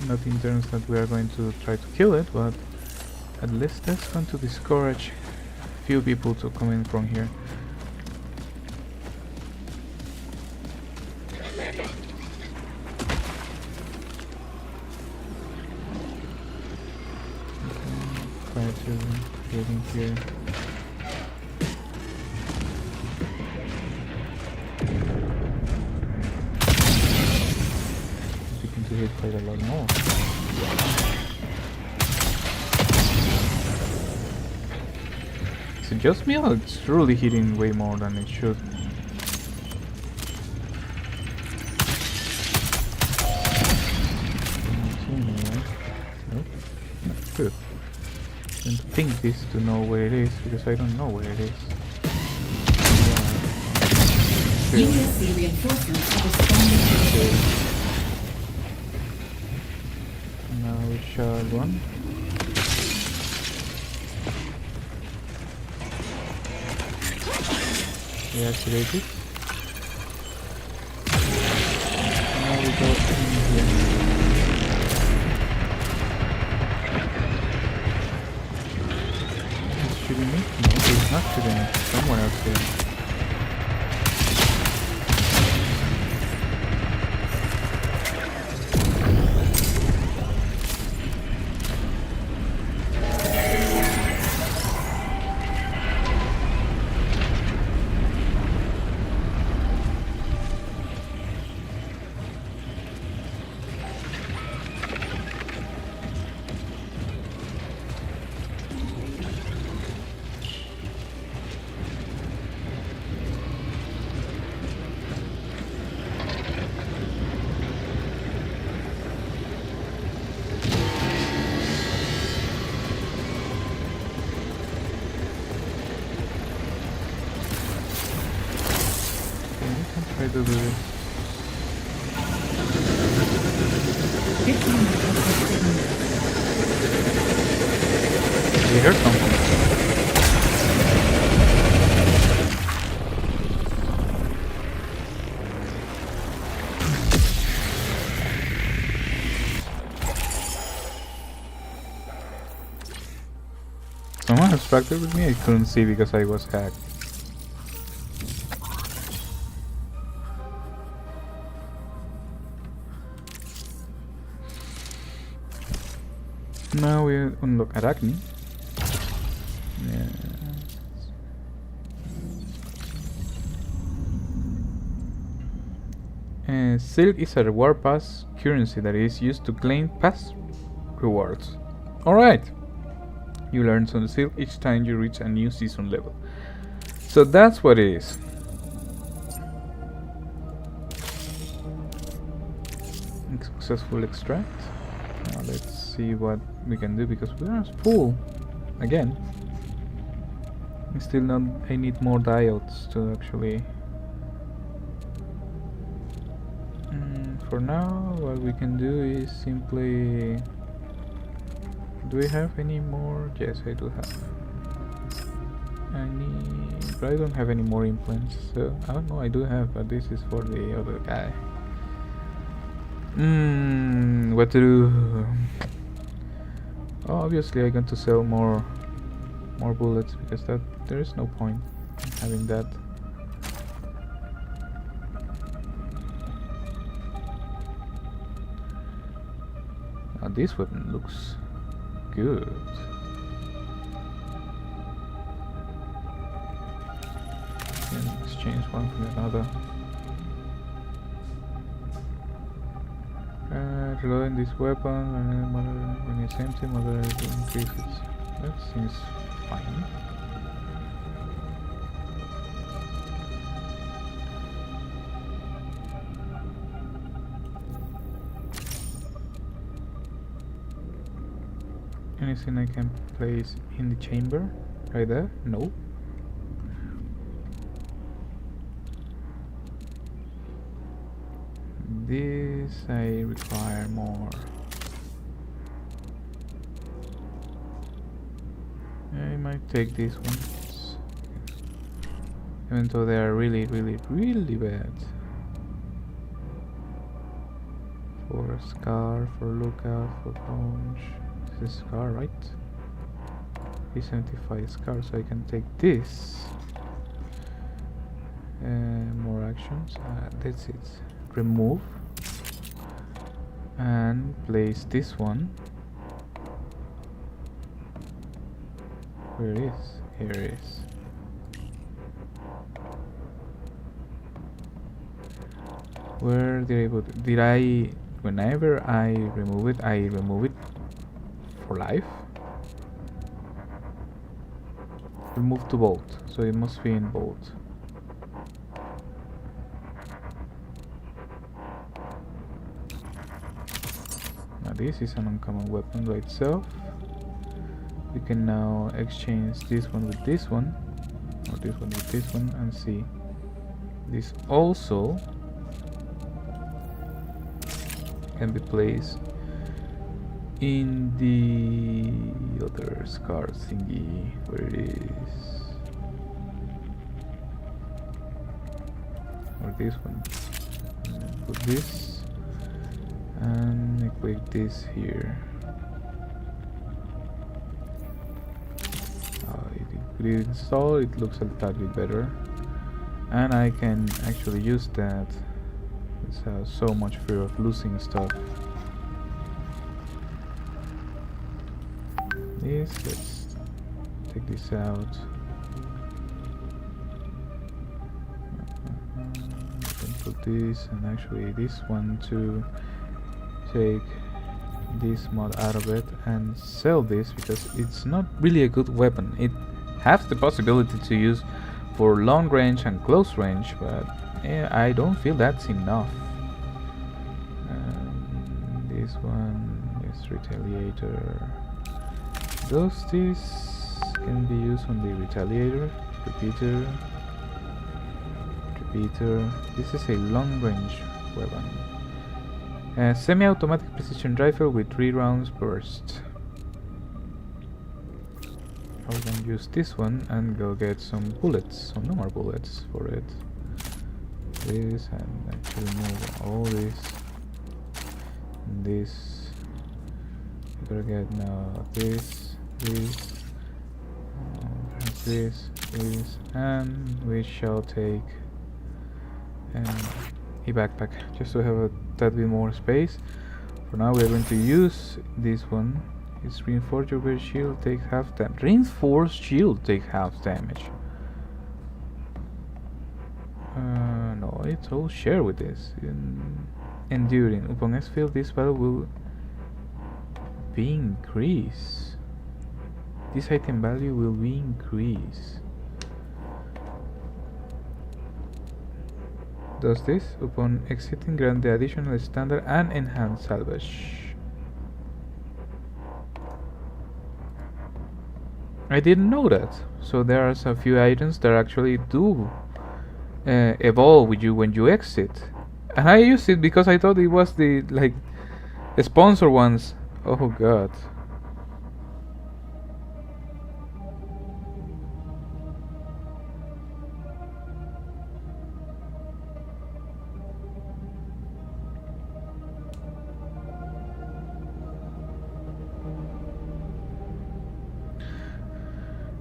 Not in terms that we are going to try to kill it, but at least that's going to discourage few people to come in from here. Try to get in here. To hit quite a lot more. Is it just me or it's truly hitting way more than it should? Nope. No, good. I don't think this to know where it is because I don't know where it is. USC reinforcements have responded to Shard one. Reactivate it. Now we go in here. He's shooting me? No, he's not shooting me. Someone else here. Try to do this. We heard something. Someone distracted with me? I couldn't see because I was hacked. Now we unlock Arachne. Yeah. Silk is a reward pass currency that is used to claim past rewards. Alright! You learn some silk each time you reach a new season level. So that's what it is. Successful extract. Now let's see what we can do because we are full. again, still not. I need more diodes to actually. For now, what we can do is simply. Do we have any more? Yes, I do have. But I don't have any more implants. So I don't know. I do have, but this is for the other guy. What to do? Oh, obviously, I'm going to sell more bullets because there is no point in having that. This weapon looks good. Can exchange one from another. Reloading this weapon when it's empty, moderately increases. That seems fine. Anything I can place in the chamber? Right there? No. This I require more. I might take these ones, even though they are really bad. For Scar, for Lookout, for Punch. This is Scar, right? P75 Scar, so I can take this. More actions. That's it. Remove and place this one. Where it is? Here it is. Where did I put it? Did I? Whenever I remove it for life. Remove to bolt, so it must be in bolt. Now this is an uncommon weapon by itself. We can now exchange this one with this one, or this one with this one, and see. This also can be placed in the other Scar thingy, where it is, or this one. And then put this and equip this here. If we install, it looks a tad bit better, and I can actually use that. It's so much fear of losing stuff. Let's take this out. Then put this, and actually this one to take this mod out of it and sell this, because it's not really a good weapon. It has the possibility to use for long range and close range, but I don't feel that's enough. This one is Retaliator. These can be used on the Retaliator, Repeater. This is a long range weapon. Semi-automatic precision rifle with 3 rounds burst. I'm gonna use this one and go get some bullets, some normal bullets for it. This, and actually move all this. And this. Better get now this. This, and we shall take a backpack just to have a tad bit more space. For now, we are going to use this one. It's reinforced your base shield, take half damage. Reinforced shield, take half damage. No, it's all share with this. Enduring. Upon exfil, this value will be increased. This item value will be increased. Does this? Upon exiting, grant the additional standard and enhanced salvage. I didn't know that. So there are a few items that actually do evolve with you when you exit. And I used it because I thought it was the like the sponsor ones. Oh god.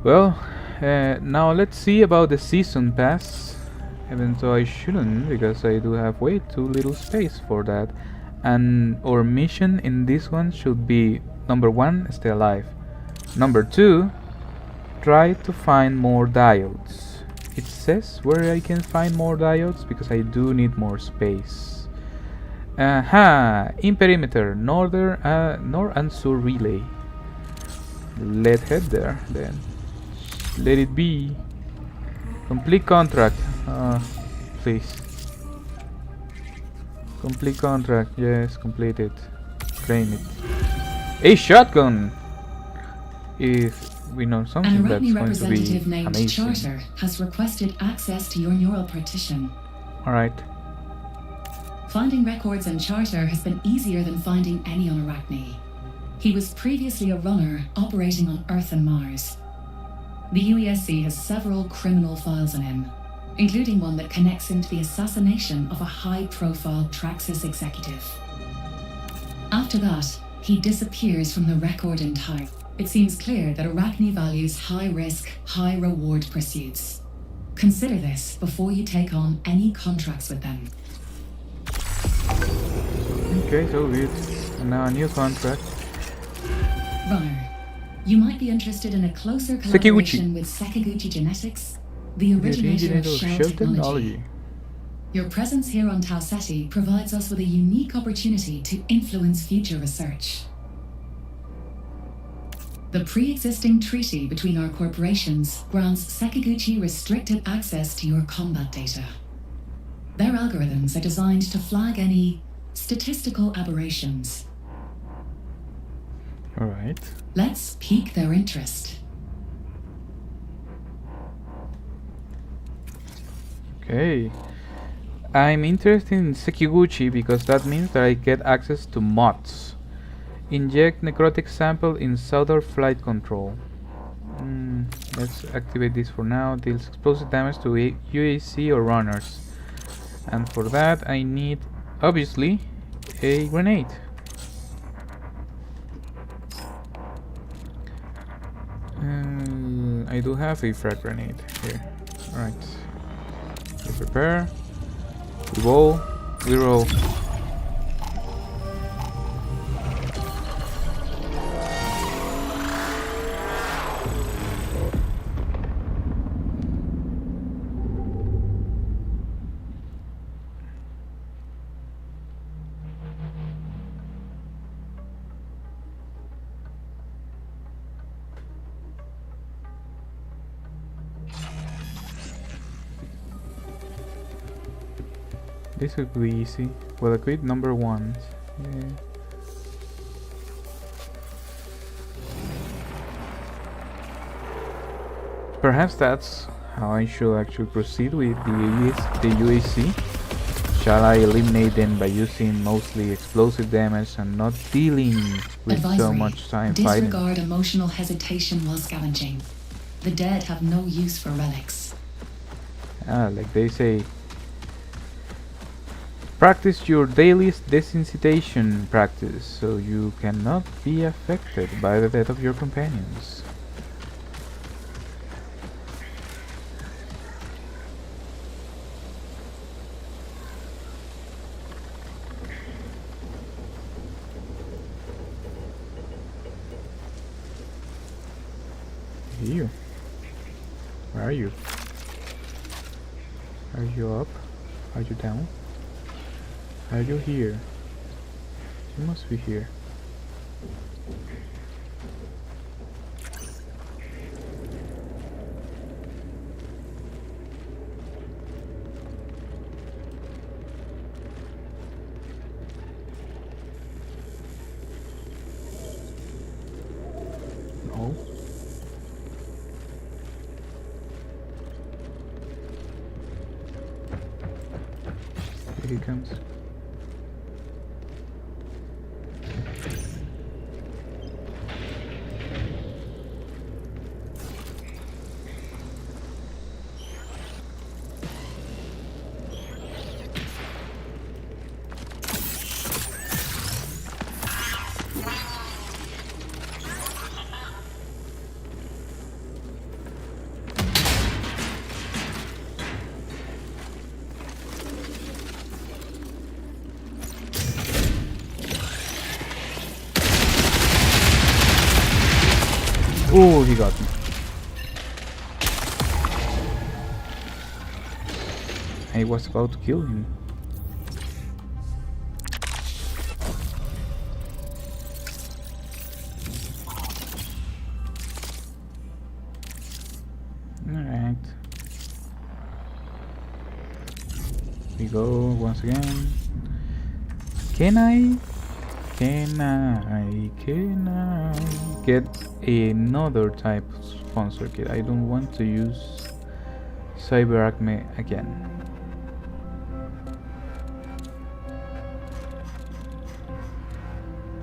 Well, now let's see about the season pass. Even though I shouldn't, because I do have way too little space for that. And our mission in this one should be: number 1, stay alive. Number 2, try to find more diodes. It says where I can find more diodes because I do need more space. Aha! In perimeter, northern, north and south relay. Let's head there then. Let it be. Complete contract. Please. Complete contract. Yes, complete it. Claim it. A shotgun! If we know An something that's Arachne going to be representative named amazing. Charter has requested access to your neural partition. Alright. Finding records on Charter has been easier than finding any on Arachne. He was previously a runner operating on Earth and Mars. The UESC has several criminal files on him, including one that connects him to the assassination of a high-profile Traxxas executive. After that, he disappears from the record entirely. It seems clear that Arachne values high-risk, high-reward pursuits. Consider this before you take on any contracts with them. Okay, so good. And now a new contract. Runner, you might be interested in a closer Sekiguchi. collaboration with Sekiguchi Genetics, the originator of Shell technology. Your presence here on Tau Ceti provides us with a unique opportunity to influence future research. The pre-existing treaty between our corporations grants Sekiguchi restricted access to your combat data. Their algorithms are designed to flag any statistical aberrations. Alright. Let's pique their interest. Okay. I'm interested in Sekiguchi because that means that I get access to mods. Inject necrotic sample in Southern flight control. Let's activate this for now. Deals explosive damage to UAC or runners. And for that I need, obviously, a grenade. I do have a frag grenade here. Alright. We prepare. We roll. We roll. This would be easy. Well, equip number 1. Yeah. Perhaps that's how I should actually proceed with the UAC. Shall I eliminate them by using mostly explosive damage and not dealing with so Advisory. much time fighting? Disregard emotional hesitation while scavenging. The dead have no use for relics. Like they say, practice your daily desensitization practice so you cannot be affected by the death of your companions. You. Where are you? Are you up? Are you down? Are you here? You must be here. No. Here he comes. Oh, he got me. I was about to kill him. Alright. We go once again. Can I get another type of sponsor kit? I don't want to use Cyber Acme again.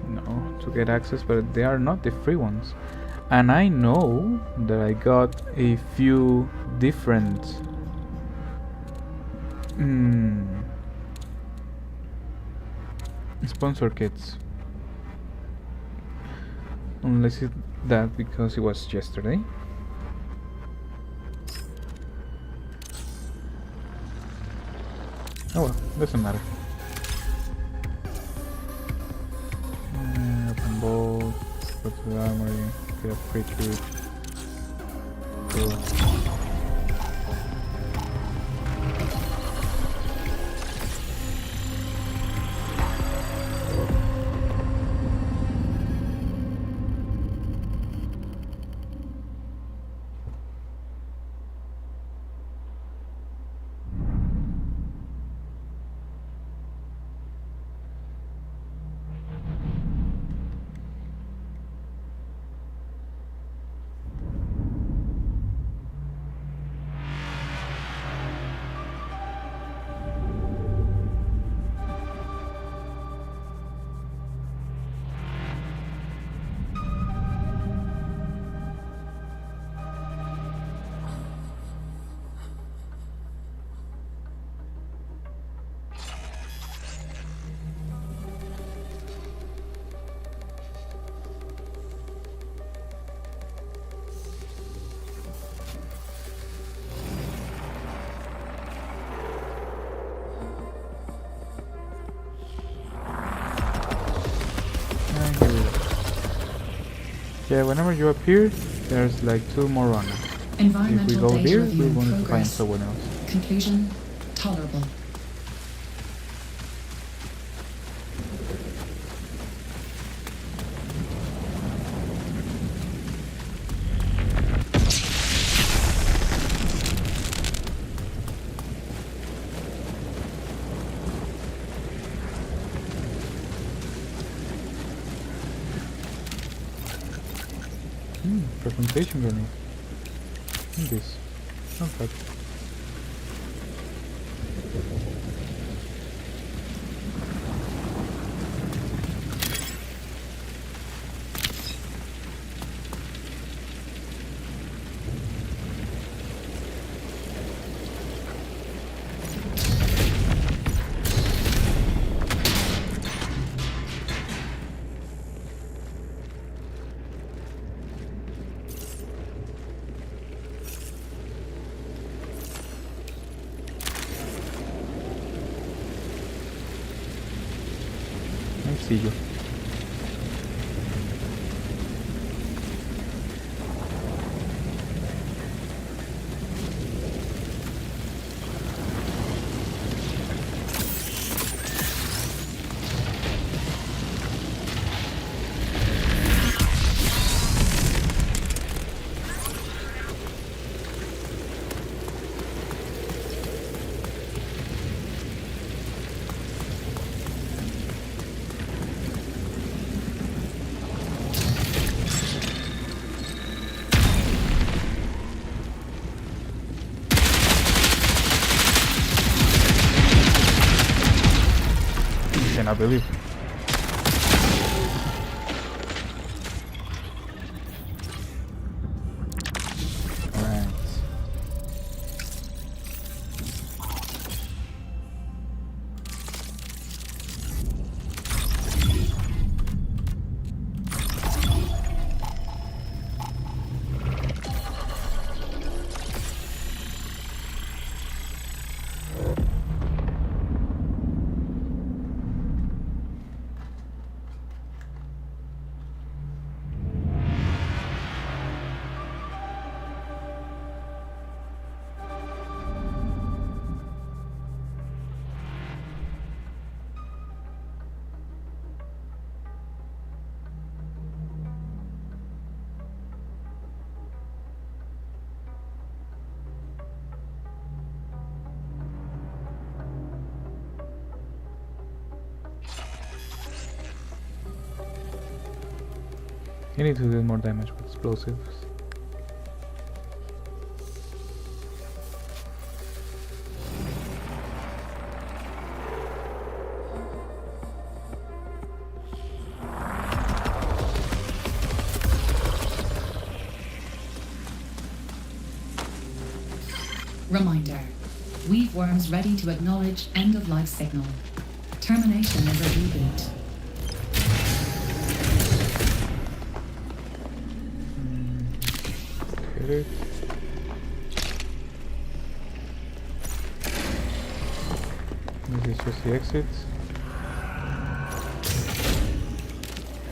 No, to get access, but they are not the free ones. And I know that I got a few different sponsor kits. Unless it that because it was yesterday. Oh well, doesn't matter. Open bolt, go to the armory, get a free kit. Go. Yeah, whenever you appear, there's like 2 more runners. If we Environmental go data here, review we're in going to find progress. someone else. Conclusion: tolerable. Presentation grenade. This. Not bad. I see you. cannot believe. Alright. You need to do more damage with explosives. Reminder. Weave worms ready to acknowledge end-of-life signal. Termination of a reboot. Hit it. This is just the exits.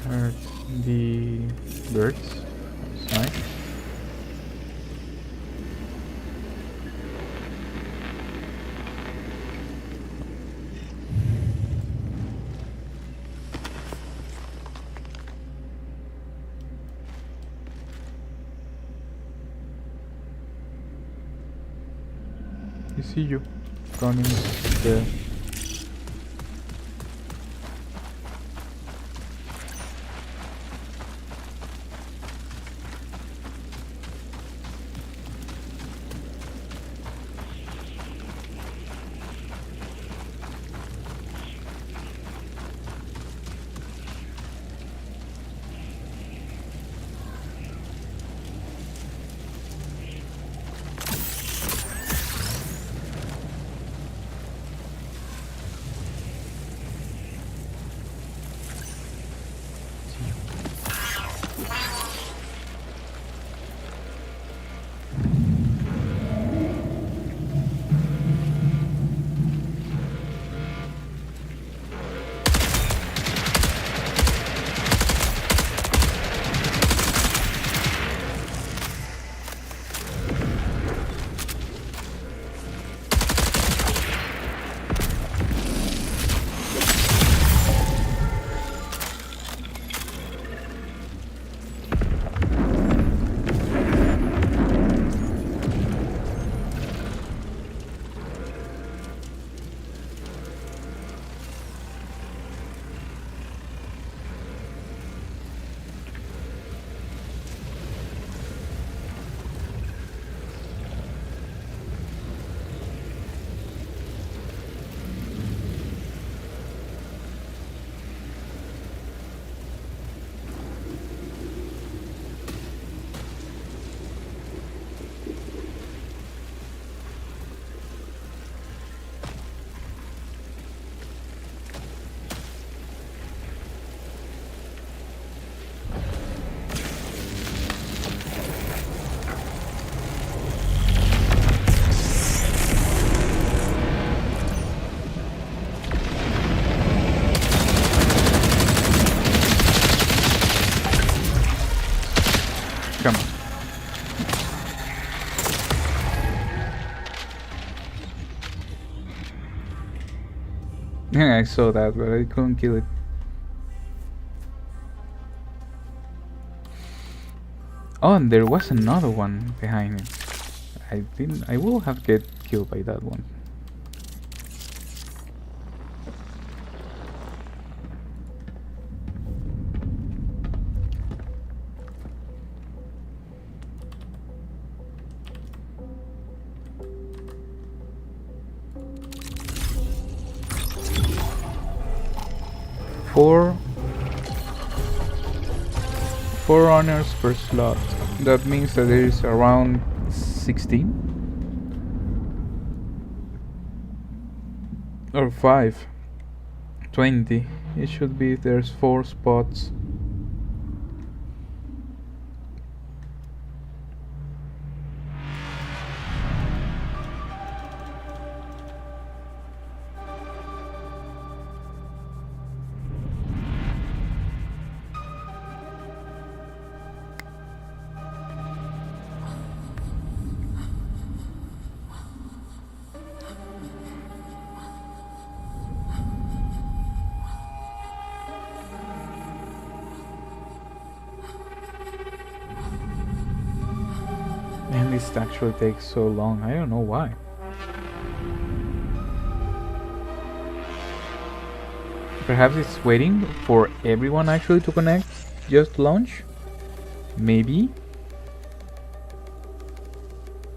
Hurt the birds outside. I see you running there. Come on. Yeah, I saw that, but I couldn't kill it. Oh, and there was another one behind it. I will have get killed by that one. Four runners per slot. That means that there is around 16 or 5. 20. It should be there's 4 spots. And this actually takes so long. I don't know why. Perhaps it's waiting for everyone actually to connect just to launch? Maybe?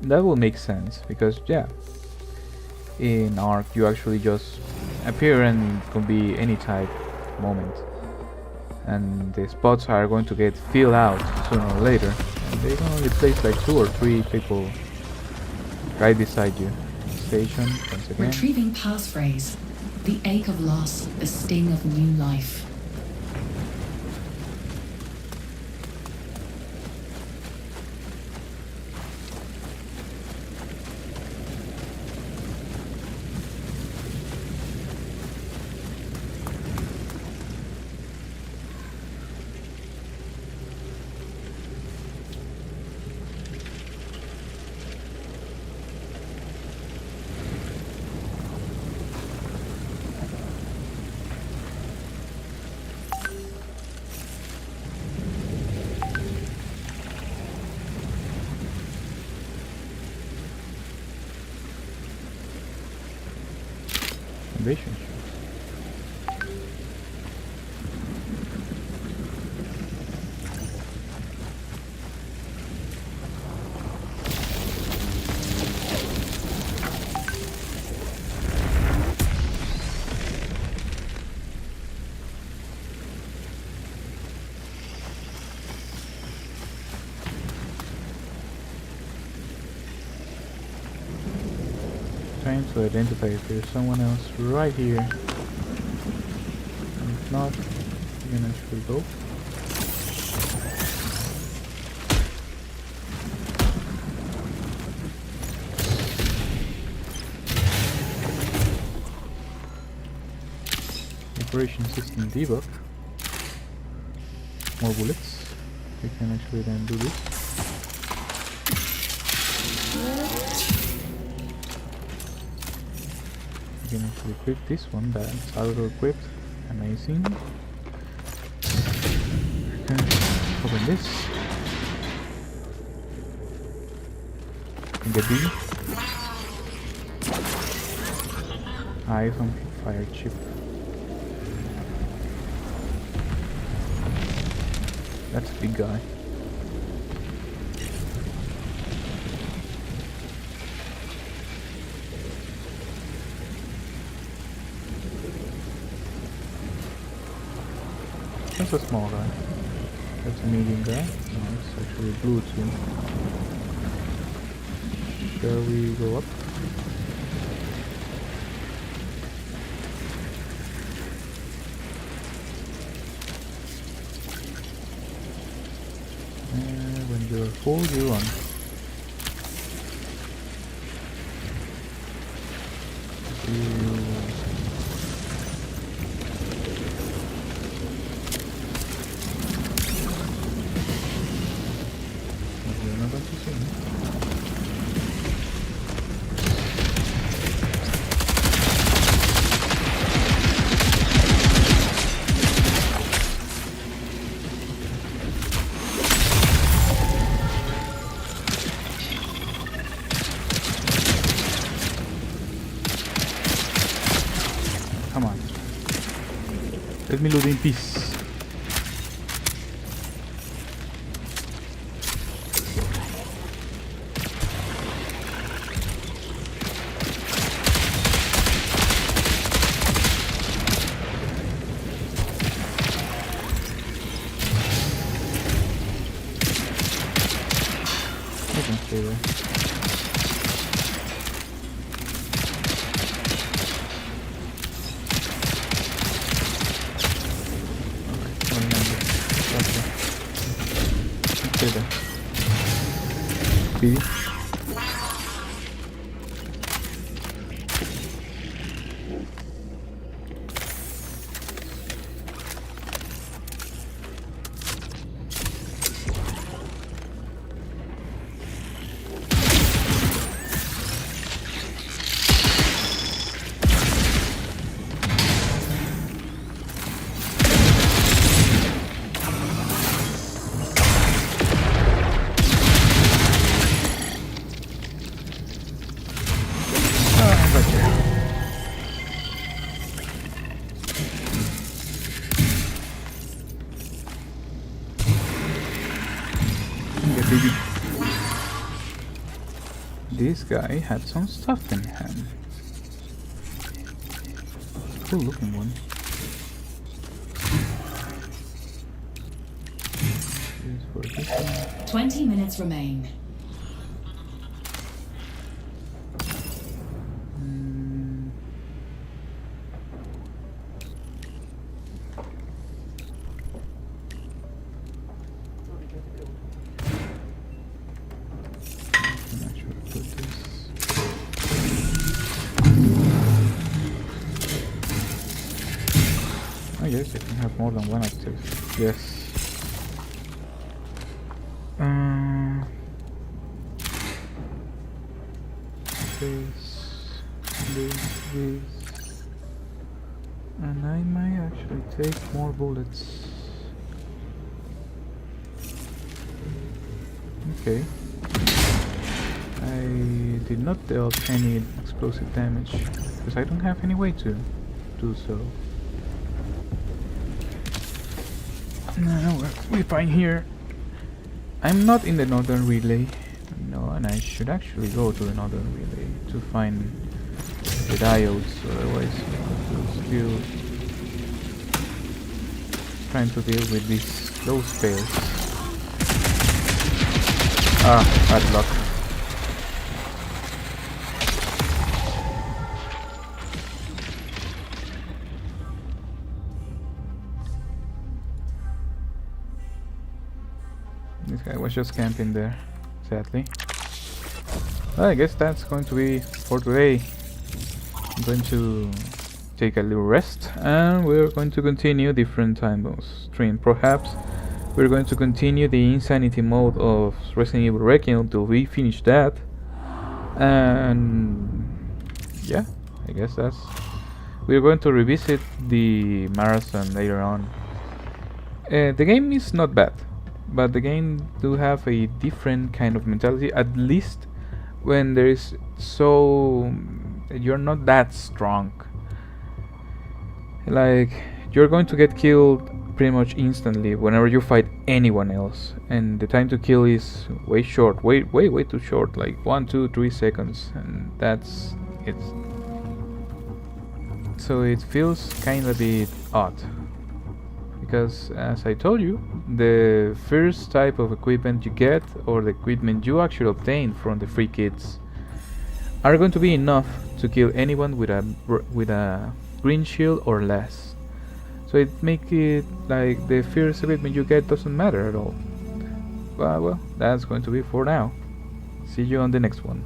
That will make sense because yeah, in Ark you actually just appear and it can be any type moment. And the spots are going to get filled out sooner or later. And they can only place like 2 or 3 people right beside you. Station, once again. Retrieving passphrase. The ache of loss, the sting of new life. Invasion. Trying to identify if there's someone else right here. And if not, you can actually go. Operation system debug. More bullets. We can actually then do this. You can actually equip this one, that's auto equipped. Amazing. Okay, open this. Get B. Item fire chip. That's a big guy. That's a small guy. That's a medium guy. No, it's actually blue too. Shall we go up? When you're full, you run. You're not about to see me. Come on. Let me load in peace. this guy had some stuff in him. Cool looking one. Here's for this one. 20 minutes remain. I guess I can have more than one active. Yes. This. And I might actually take more bullets. Okay. I did not deal any explosive damage because I don't have any way to do so. Now we find here. I'm not in the northern relay. No, and I should actually go to the northern relay to find the diodes, otherwise I'm still trying to deal with those fails. Ah, bad luck. This guy was just camping there, sadly. Well, I guess that's going to be for today. I'm going to take a little rest and we're going to continue different time of stream. Perhaps we're going to continue the insanity mode of Resident Evil Requiem until we finish that. And yeah, I guess that's... We're going to revisit the marathon later on. The game is not bad, but the game do have a different kind of mentality, at least when there is you're not that strong. Like, you're going to get killed pretty much instantly whenever you fight anyone else, and the time to kill is way short, way too short, like 1, 2, 3 seconds, and that's it. So it feels kind of a bit odd, because as I told you, the first type of equipment you get, or the equipment you actually obtain from the free kits, are going to be enough to kill anyone with a green shield or less. So it makes it like the first equipment you get doesn't matter at all. Well, that's going to be for now. See you on the next one.